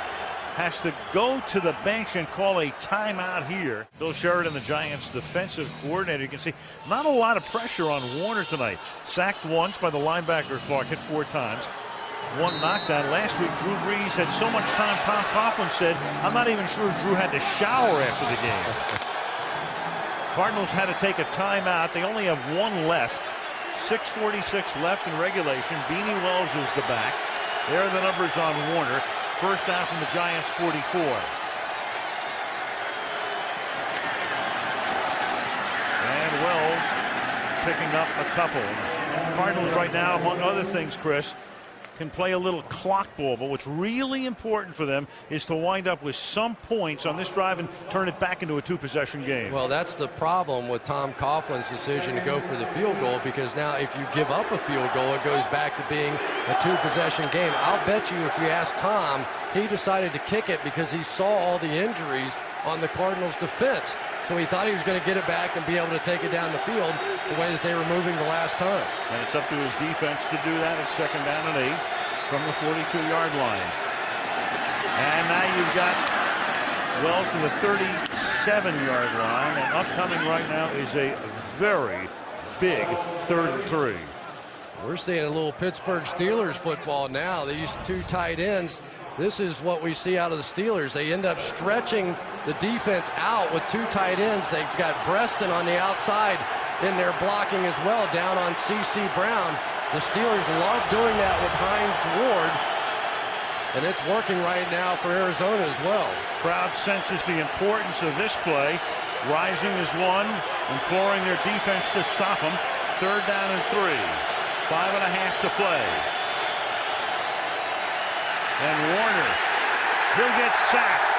has to go to the bench and call a timeout here. Bill Sheridan, the Giants' defensive coordinator. You can see not a lot of pressure on Warner tonight. Sacked once by the linebacker Clark, hit 4 times. 1 knockdown. Last week, Drew Brees had so much time, Tom Coughlin said, I'm not even sure Drew had to shower after the game. Cardinals had to take a timeout. They only have 1 left. 6:46 left in regulation. Beanie Wells is the back. There are the numbers on Warner. First down from the Giants' 44. And Wells picking up a couple. Cardinals right now, among other things, Chris, can play a little clock ball, but what's really important for them is to wind up with some points on this drive and turn it back into a two-possession game. Well, that's the problem with Tom Coughlin's decision to go for the field goal, because now if you give up a field goal, it goes back to being a two-possession game. I'll bet you if you ask Tom, he decided to kick it because he saw all the injuries on the Cardinals' defense. So he thought he was going to get it back and be able to take it down the field the way that they were moving the last time. And it's up to his defense to do that. It's 2nd down and 8 from the 42-yard line. And now you've got Wells to the 37-yard line. And upcoming right now is a very big 3rd and 3. We're seeing a little Pittsburgh Steelers football now. These two tight ends. This is what we see out of the Steelers. They end up stretching the defense out with two tight ends. They've got Breston on the outside in their blocking as well, down on C.C. Brown. The Steelers love doing that with Hines Ward, and it's working right now for Arizona as well. Crowd senses the importance of this play. Rising as one, imploring their defense to stop them. 3rd down and 3. 5.5 to play. And Warner, he'll get sacked.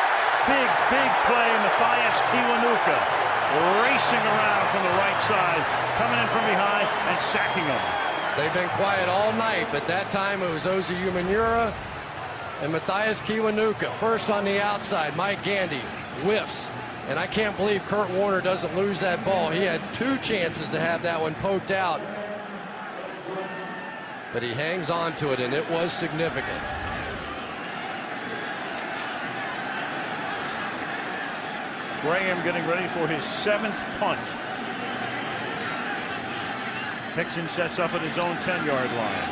Big play. Matthias Kiwanuka racing around from the right side, coming in from behind and sacking him. They've been quiet all night, but that time it was Ozi Umenyiora and Matthias Kiwanuka. First on the outside, Mike Gandy whiffs. And I can't believe Kurt Warner doesn't lose that ball. He had 2 chances to have that one poked out. But he hangs on to it, and it was significant. Graham getting ready for his 7th punt. Hickson sets up at his own 10-yard line.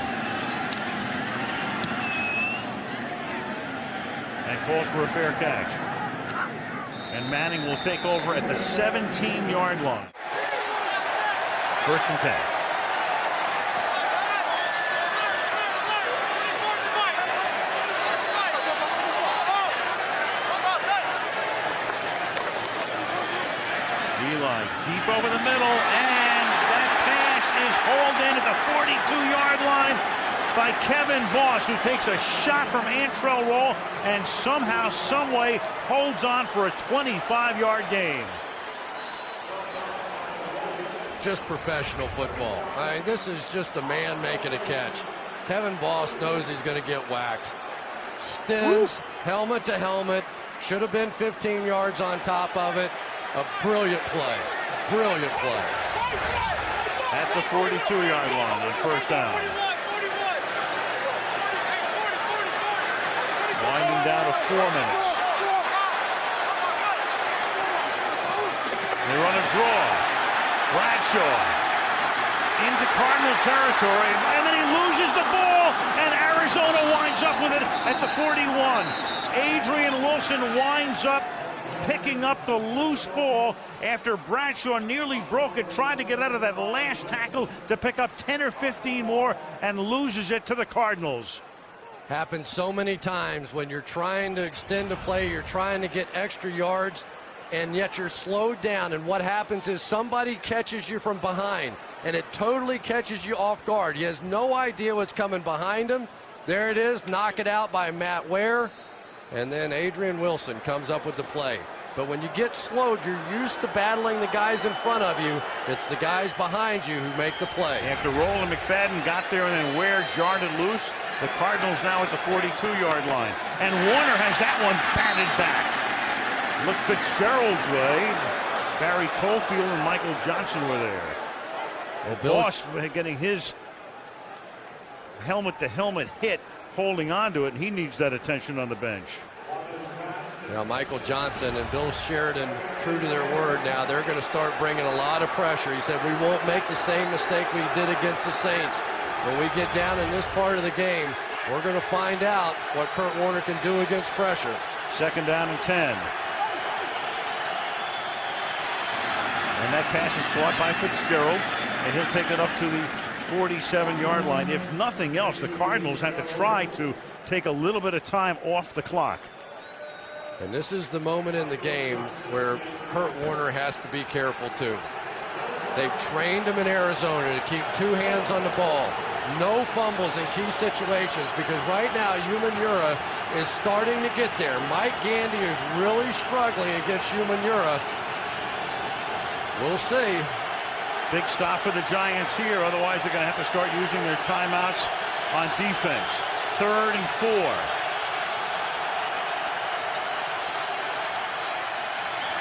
And calls for a fair catch. And Manning will take over at the 17-yard line. 1st and 10. Eli deep over the middle, and that pass is hauled in at the 42-yard line by Kevin Boss, who takes a shot from Antrell Roll and somehow, someway holds on for a 25-yard gain. Just professional football. I mean, this is just a man making a catch. Kevin Boss knows he's going to get whacked. Stins, helmet to helmet, should have been 15 yards on top of it. A brilliant play. Brilliant play. At the 42-yard line on 1st down. Winding down to 4 minutes. They run a draw. Bradshaw into Cardinal territory, and then he loses the ball, and Arizona winds up with it at the 41. Adrian Wilson winds up picking up the loose ball after Bradshaw nearly broke it, tried to get out of that last tackle to pick up 10 or 15 more, and loses it to the Cardinals. Happens so many times when you're trying to extend a play, you're trying to get extra yards, and yet you're slowed down, and what happens is somebody catches you from behind, and it totally catches you off guard. He has no idea what's coming behind him. There it is, knock it out by Matt Ware. And then Adrian Wilson comes up with the play. But when you get slowed, you're used to battling the guys in front of you. It's the guys behind you who make the play. After Roll and McFadden got there and then Ware jarred it loose, the Cardinals now at the 42-yard line. And Warner has that one batted back. Look Fitzgerald's way. Barry Cofield and Michael Johnson were there. Well, Boss getting his helmet-to-helmet hit, holding on to it, and he needs that attention on the bench. Now Michael Johnson and Bill Sheridan, true to their word now, they're going to start bringing a lot of pressure. He said, we won't make the same mistake we did against the Saints. When we get down in this part of the game, we're going to find out what Kurt Warner can do against pressure. 2nd down and 10. And that pass is caught by Fitzgerald, and he'll take it up to the 47-yard line. If nothing else, the Cardinals have to try to take a little bit of time off the clock. And this is the moment in the game where Kurt Warner has to be careful too. They've trained him in Arizona to keep 2 hands on the ball. no fumbles in key situations, because right now Umanura is starting to get there. Mike Gandy is really struggling against Umanura. We'll see. Big stop for the Giants here. Otherwise, they're going to have to start using their timeouts on defense. 3rd and 4.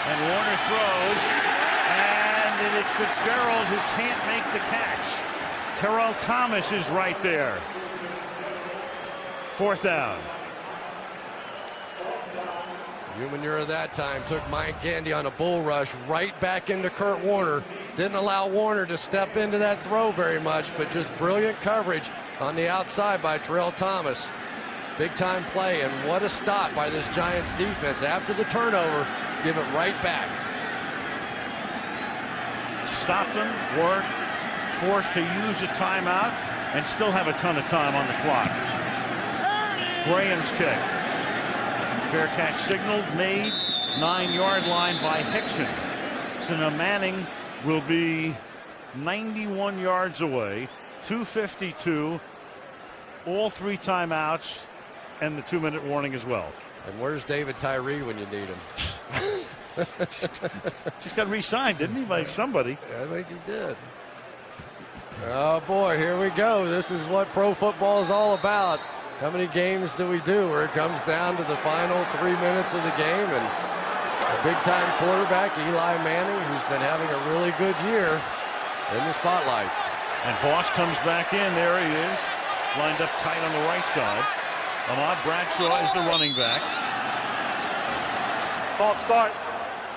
And Warner throws, and it's Fitzgerald who can't make the catch. Terrell Thomas is right there. 4th down. Umanura that time took Mike Gandy on a bull rush right back into Kurt Warner. Didn't allow Warner to step into that throw very much, but just brilliant coverage on the outside by Terrell Thomas. Big time play, and what a stop by this Giants defense. After the turnover, give it right back. Stop them, weren't forced to use a timeout, and still have a ton of time on the clock. Graham's kick. Fair catch signaled, made, 9-yard line by Hickson. So now Manning will be 91 yards away, 2:52, all 3 timeouts, and the 2-minute warning as well. And where's David Tyree when you need him? Just got re-signed, didn't he, by somebody? I think he did. Oh boy, here we go. This is what pro football is all about. How many games do we do where it comes down to the final 3 minutes of the game, and a big-time quarterback, Eli Manning, who's been having a really good year, in the spotlight. And Boss comes back in. There he is, lined up tight on the right side. Ahmad Bradshaw is the running back. False start.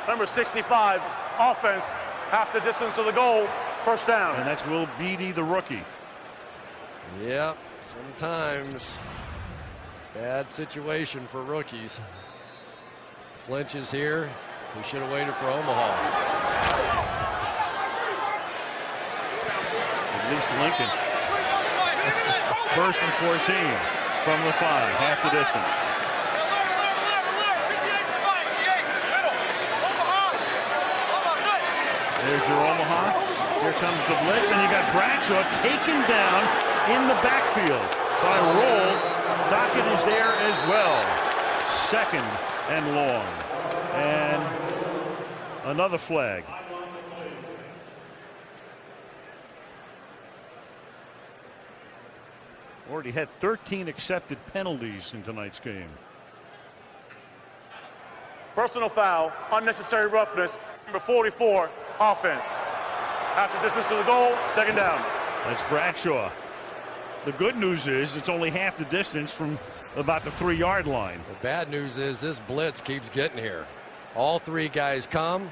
Number 65, offense, half the distance of the goal, 1st down. And that's Will Beatty, the rookie. Yep, sometimes bad situation for rookies. Flinch is here. He should have waited for Omaha. At least Lincoln. 1st and 14 from the 5, half the distance. There's your Omaha. Here comes the blitz, and you got Bradshaw taken down in the backfield by Roll. Dockett is there as well. 2nd and long. And another flag. Already had 13 accepted penalties in tonight's game. Personal foul, unnecessary roughness, number 44, offense. Half the distance to the goal, 2nd down. That's Bradshaw. The good news is it's only half the distance from about the 3-yard line. The bad news is this blitz keeps getting here. All 3 guys come.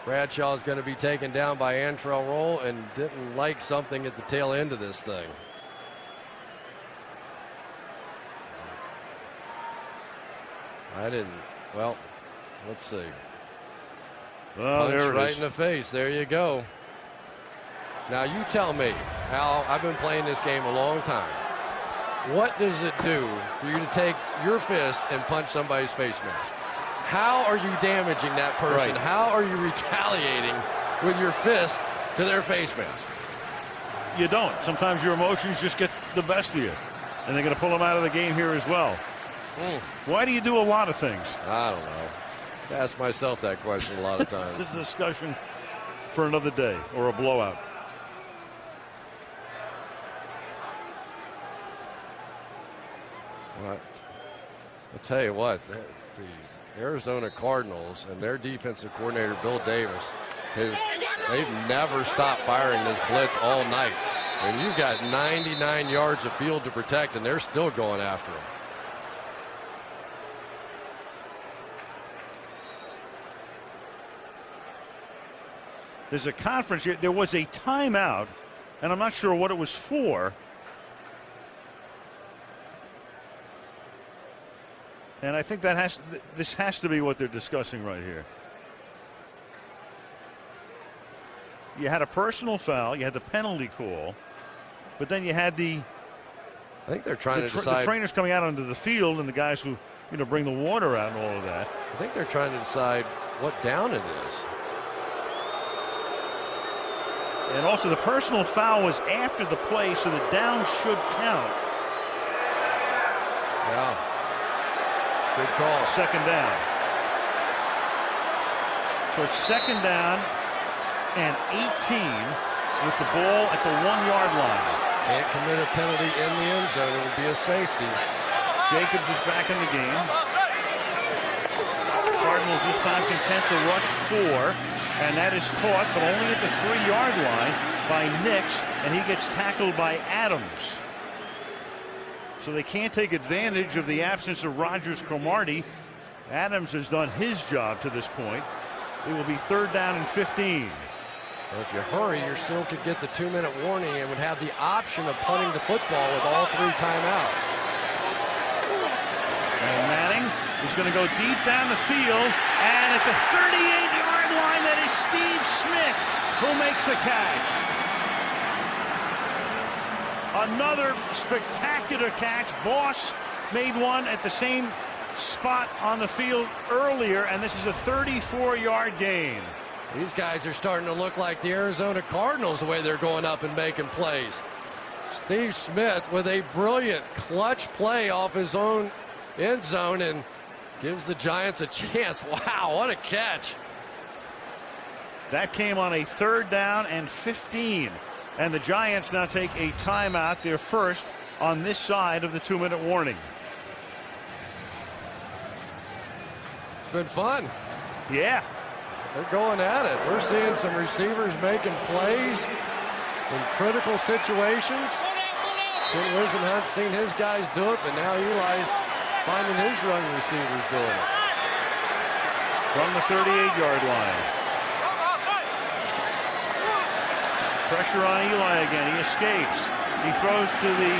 Bradshaw is going to be taken down by Antrell Roll, and didn't like something at the tail end of this thing. I didn't. Well, let's see. Well, punch there it right is. in the face. There you go. Now you tell me, Al, I've been playing this game a long time. What does it do for you to take your fist and punch somebody's face mask? How are you damaging that person? Right. How are you retaliating with your fist to their face mask? You don't. Sometimes your emotions just get the best of you. And they're going to pull them out of the game here as well. Why do you do a lot of things? I don't know. I ask myself that question a lot of times. It's a discussion for another day or a blowout. Well, I'll tell you what, the Arizona Cardinals and their defensive coordinator, Bill Davis, they've never stopped firing this blitz all night. And you've got 99 yards of field to protect, and they're still going after him. There's a conference here. There was a timeout, and I'm not sure what it was for. And I think that this has to be what they're discussing right here. You had a personal foul, you had the penalty call, but then you had I think they're trying to decide. The trainers coming out onto the field and the guys who, bring the water out and all of that. I think they're trying to decide what down it is. And also the personal foul was after the play, so the down should count. Yeah. It's a good call. Second down. So it's second down and 18 with the ball at the 1-yard line. Can't commit a penalty in the end zone. It will be a safety. Jacobs is back in the game. Cardinals this time content to rush 4, and that is caught, but only at the 3-yard line by Nix, and he gets tackled by Adams. So they can't take advantage of the absence of Rodgers-Cromartie. Adams has done his job to this point. It will be third down and 15. Well, if you hurry, you still could get the 2-minute warning and would have the option of punting the football with all 3 timeouts. And Manning is going to go deep down the field, and at the 38-yard line, that is Steve Smith who makes the catch. Another spectacular catch. Boss made one at the same spot on the field earlier, and this is a 34-yard gain. These guys are starting to look like the Arizona Cardinals the way they're going up and making plays. Steve Smith with a brilliant clutch play off his own end zone and gives the Giants a chance. Wow, what a catch. That came on a third down and 15. And the Giants now take a timeout, their first on this side of the 2-minute warning. It's been fun. Yeah. They're going at it. We're seeing some receivers making plays in critical situations. Ken Wisenhunt's seen his guys do it, but now Eli's finding his run receivers doing it. From the 38-yard line. Pressure on Eli again. He escapes. He throws to the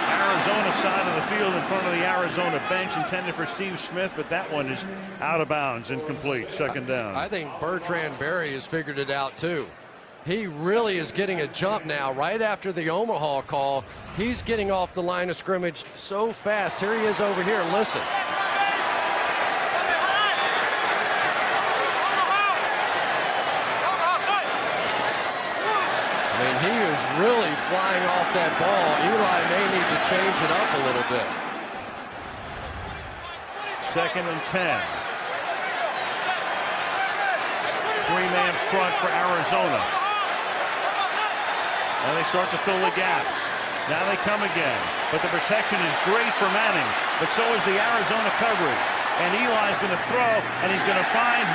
Arizona side of the field in front of the Arizona bench, intended for Steve Smith, but that one is out of bounds, incomplete. Second down. I think Bertrand Berry has figured it out too. He really is getting a jump now right after the Omaha call. He's getting off the line of scrimmage so fast. Here he is over here. Listen. I mean, he is really flying off that ball. Eli may need to change it up a little bit. Second and 10. 3-man front for Arizona. And they start to fill the gaps. Now they come again. But the protection is great for Manning. But so is the Arizona coverage. And Eli's going to throw, and he's going to find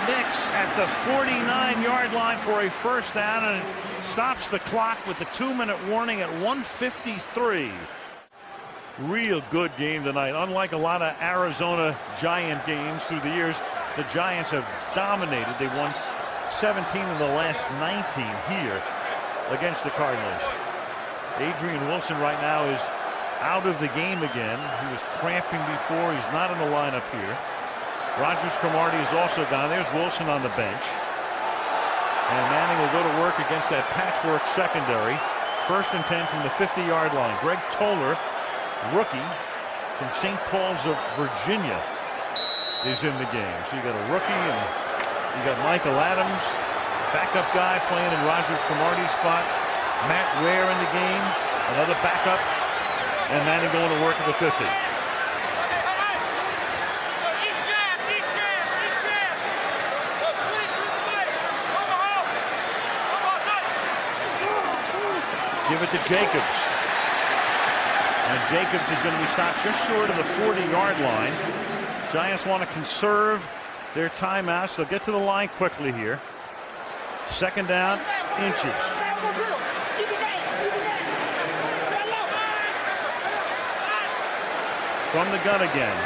Nix at the 49-yard line for a first down, and it stops the clock with the 2-minute warning at 1:53. Real good game tonight. Unlike a lot of Arizona Giant games through the years, the Giants have dominated. They won 17 of the last 19 here against the Cardinals. Adrian Wilson right now is out of the game again. He was cramping before. He's not in the lineup here. Rodgers-Cromartie is also down. There's Wilson on the bench. And Manning will go to work against that patchwork secondary. First and 10 from the 50-yard line. Greg Toller, rookie from St. Paul's of Virginia, is in the game. So you got a rookie, and you got Michael Adams, backup guy playing in Rodgers-Cromartie's spot. Matt Ware in the game, another backup, and Manning going to work at the 50. Give it to Jacobs. And Jacobs is going to be stopped just short of the 40-yard line. Giants want to conserve their timeouts. They'll get to the line quickly here. Second down, inches. From the gun again.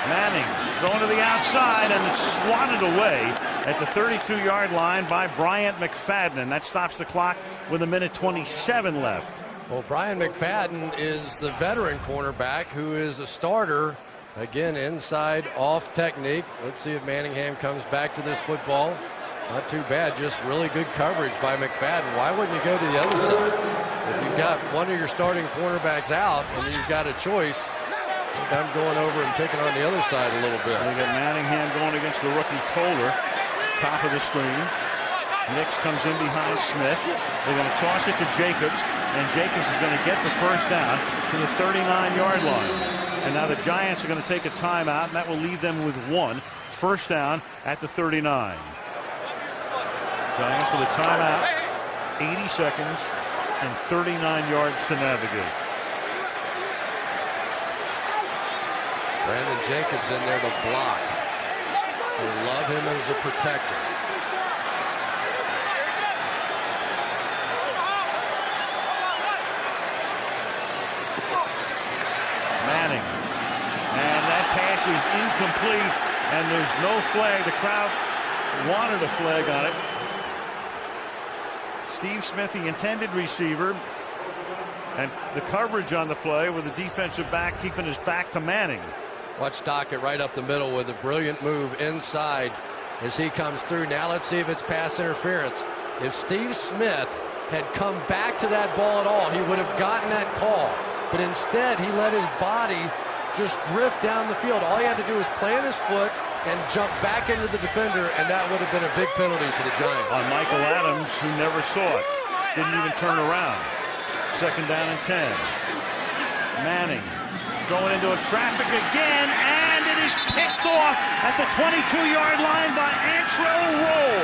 Manning going to the outside, and it's swatted away at the 32-yard line by Bryant McFadden. That stops the clock with 1:27 left. Well, Bryant McFadden is the veteran cornerback who is a starter. Again, inside off technique. Let's see if Manningham comes back to this football. Not too bad, just really good coverage by McFadden. Why wouldn't you go to the other side? If you've got one of your starting cornerbacks out and you've got a choice, I'm going over and picking on the other side a little bit. We got Manningham going against the rookie Toller. Top of the screen. Nix comes in behind Smith. They're going to toss it to Jacobs, and Jacobs is going to get the first down to the 39-yard line. And now the Giants are going to take a timeout, and that will leave them with 1 first down at the 39. Giants with a timeout, 80 seconds, and 39 yards to navigate. Brandon Jacobs in there to block. They love him as a protector. Manning. And that pass is incomplete, and there's no flag. The crowd wanted a flag on it. Steve Smith, the intended receiver, and the coverage on the play with the defensive back keeping his back to Manning. Watch Dockett right up the middle with a brilliant move inside as he comes through. Now let's see if it's pass interference. If Steve Smith had come back to that ball at all, he would have gotten that call. But instead, he let his body just drift down the field. All he had to do was plant his foot and jump back into the defender, and that would have been a big penalty for the Giants. On Michael Adams, who never saw it. Didn't even turn around. Second down and 10. Manning going into a traffic again, and it is picked off at the 22-yard line by Antrell Roll.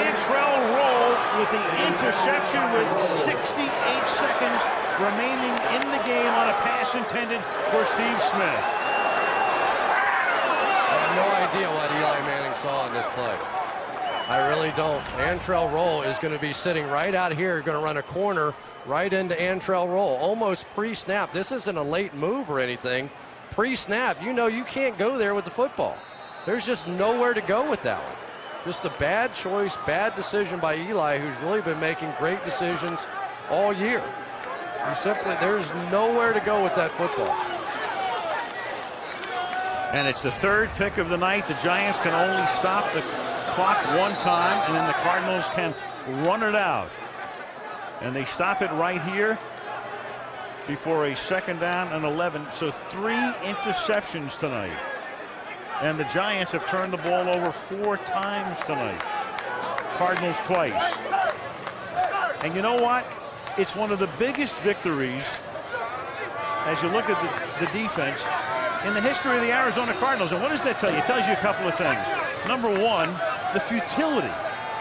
Antrell Roll with the interception with 68 seconds remaining in the game on a pass intended for Steve Smith. I have no idea what Eli Manning saw in this play. I really don't. Antrell Roll is going to be sitting right out here, going to run a corner right into Antrell Roll, almost pre-snap. This isn't a late move or anything. Pre-snap, you know you can't go there with the football. There's just nowhere to go with that one. Just a bad choice, bad decision by Eli, who's really been making great decisions all year. There's nowhere to go with that football. And it's the third pick of the night. The Giants can only stop the clock one time, and then the Cardinals can run it out. And they stop it right here before a second down and 11. So 3 interceptions tonight. And the Giants have turned the ball over 4 times tonight. Cardinals twice. And you know what? It's one of the biggest victories, as you look at the defense, in the history of the Arizona Cardinals. And what does that tell you? It tells you a couple of things. Number one, the futility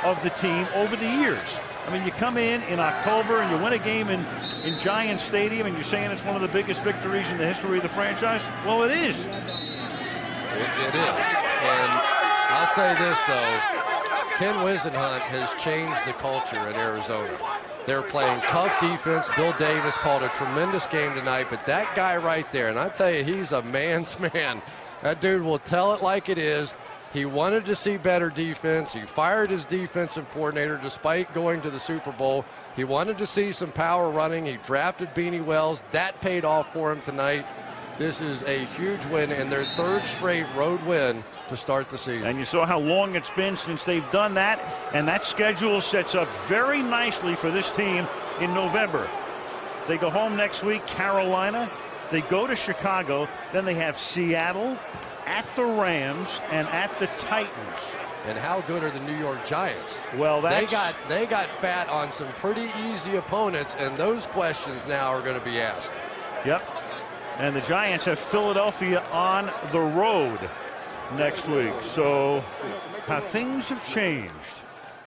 of the team over the years. I mean, you come in October and you win a game in Giants Stadium, and you're saying it's one of the biggest victories in the history of the franchise? Well, it is. It is. And I'll say this, though. Ken Wisenhunt has changed the culture in Arizona. They're playing tough defense. Bill Davis called a tremendous game tonight, but that guy right there, and I tell you, he's a man's man. That dude will tell it like it is. He wanted to see better defense. He fired his defensive coordinator despite going to the Super Bowl. He wanted to see some power running. He drafted Beanie Wells. That paid off for him tonight. This is a huge win and their 3rd straight road win to start the season. And you saw how long it's been since they've done that, and that schedule sets up very nicely for this team in November. They go home next week, Carolina. They go to Chicago. Then they have Seattle, at the Rams, and at the Titans. And how good are the New York Giants? Well, they got fat on some pretty easy opponents, and those questions now are going to be asked. Yep. And the Giants have Philadelphia on the road next week. So how things have changed.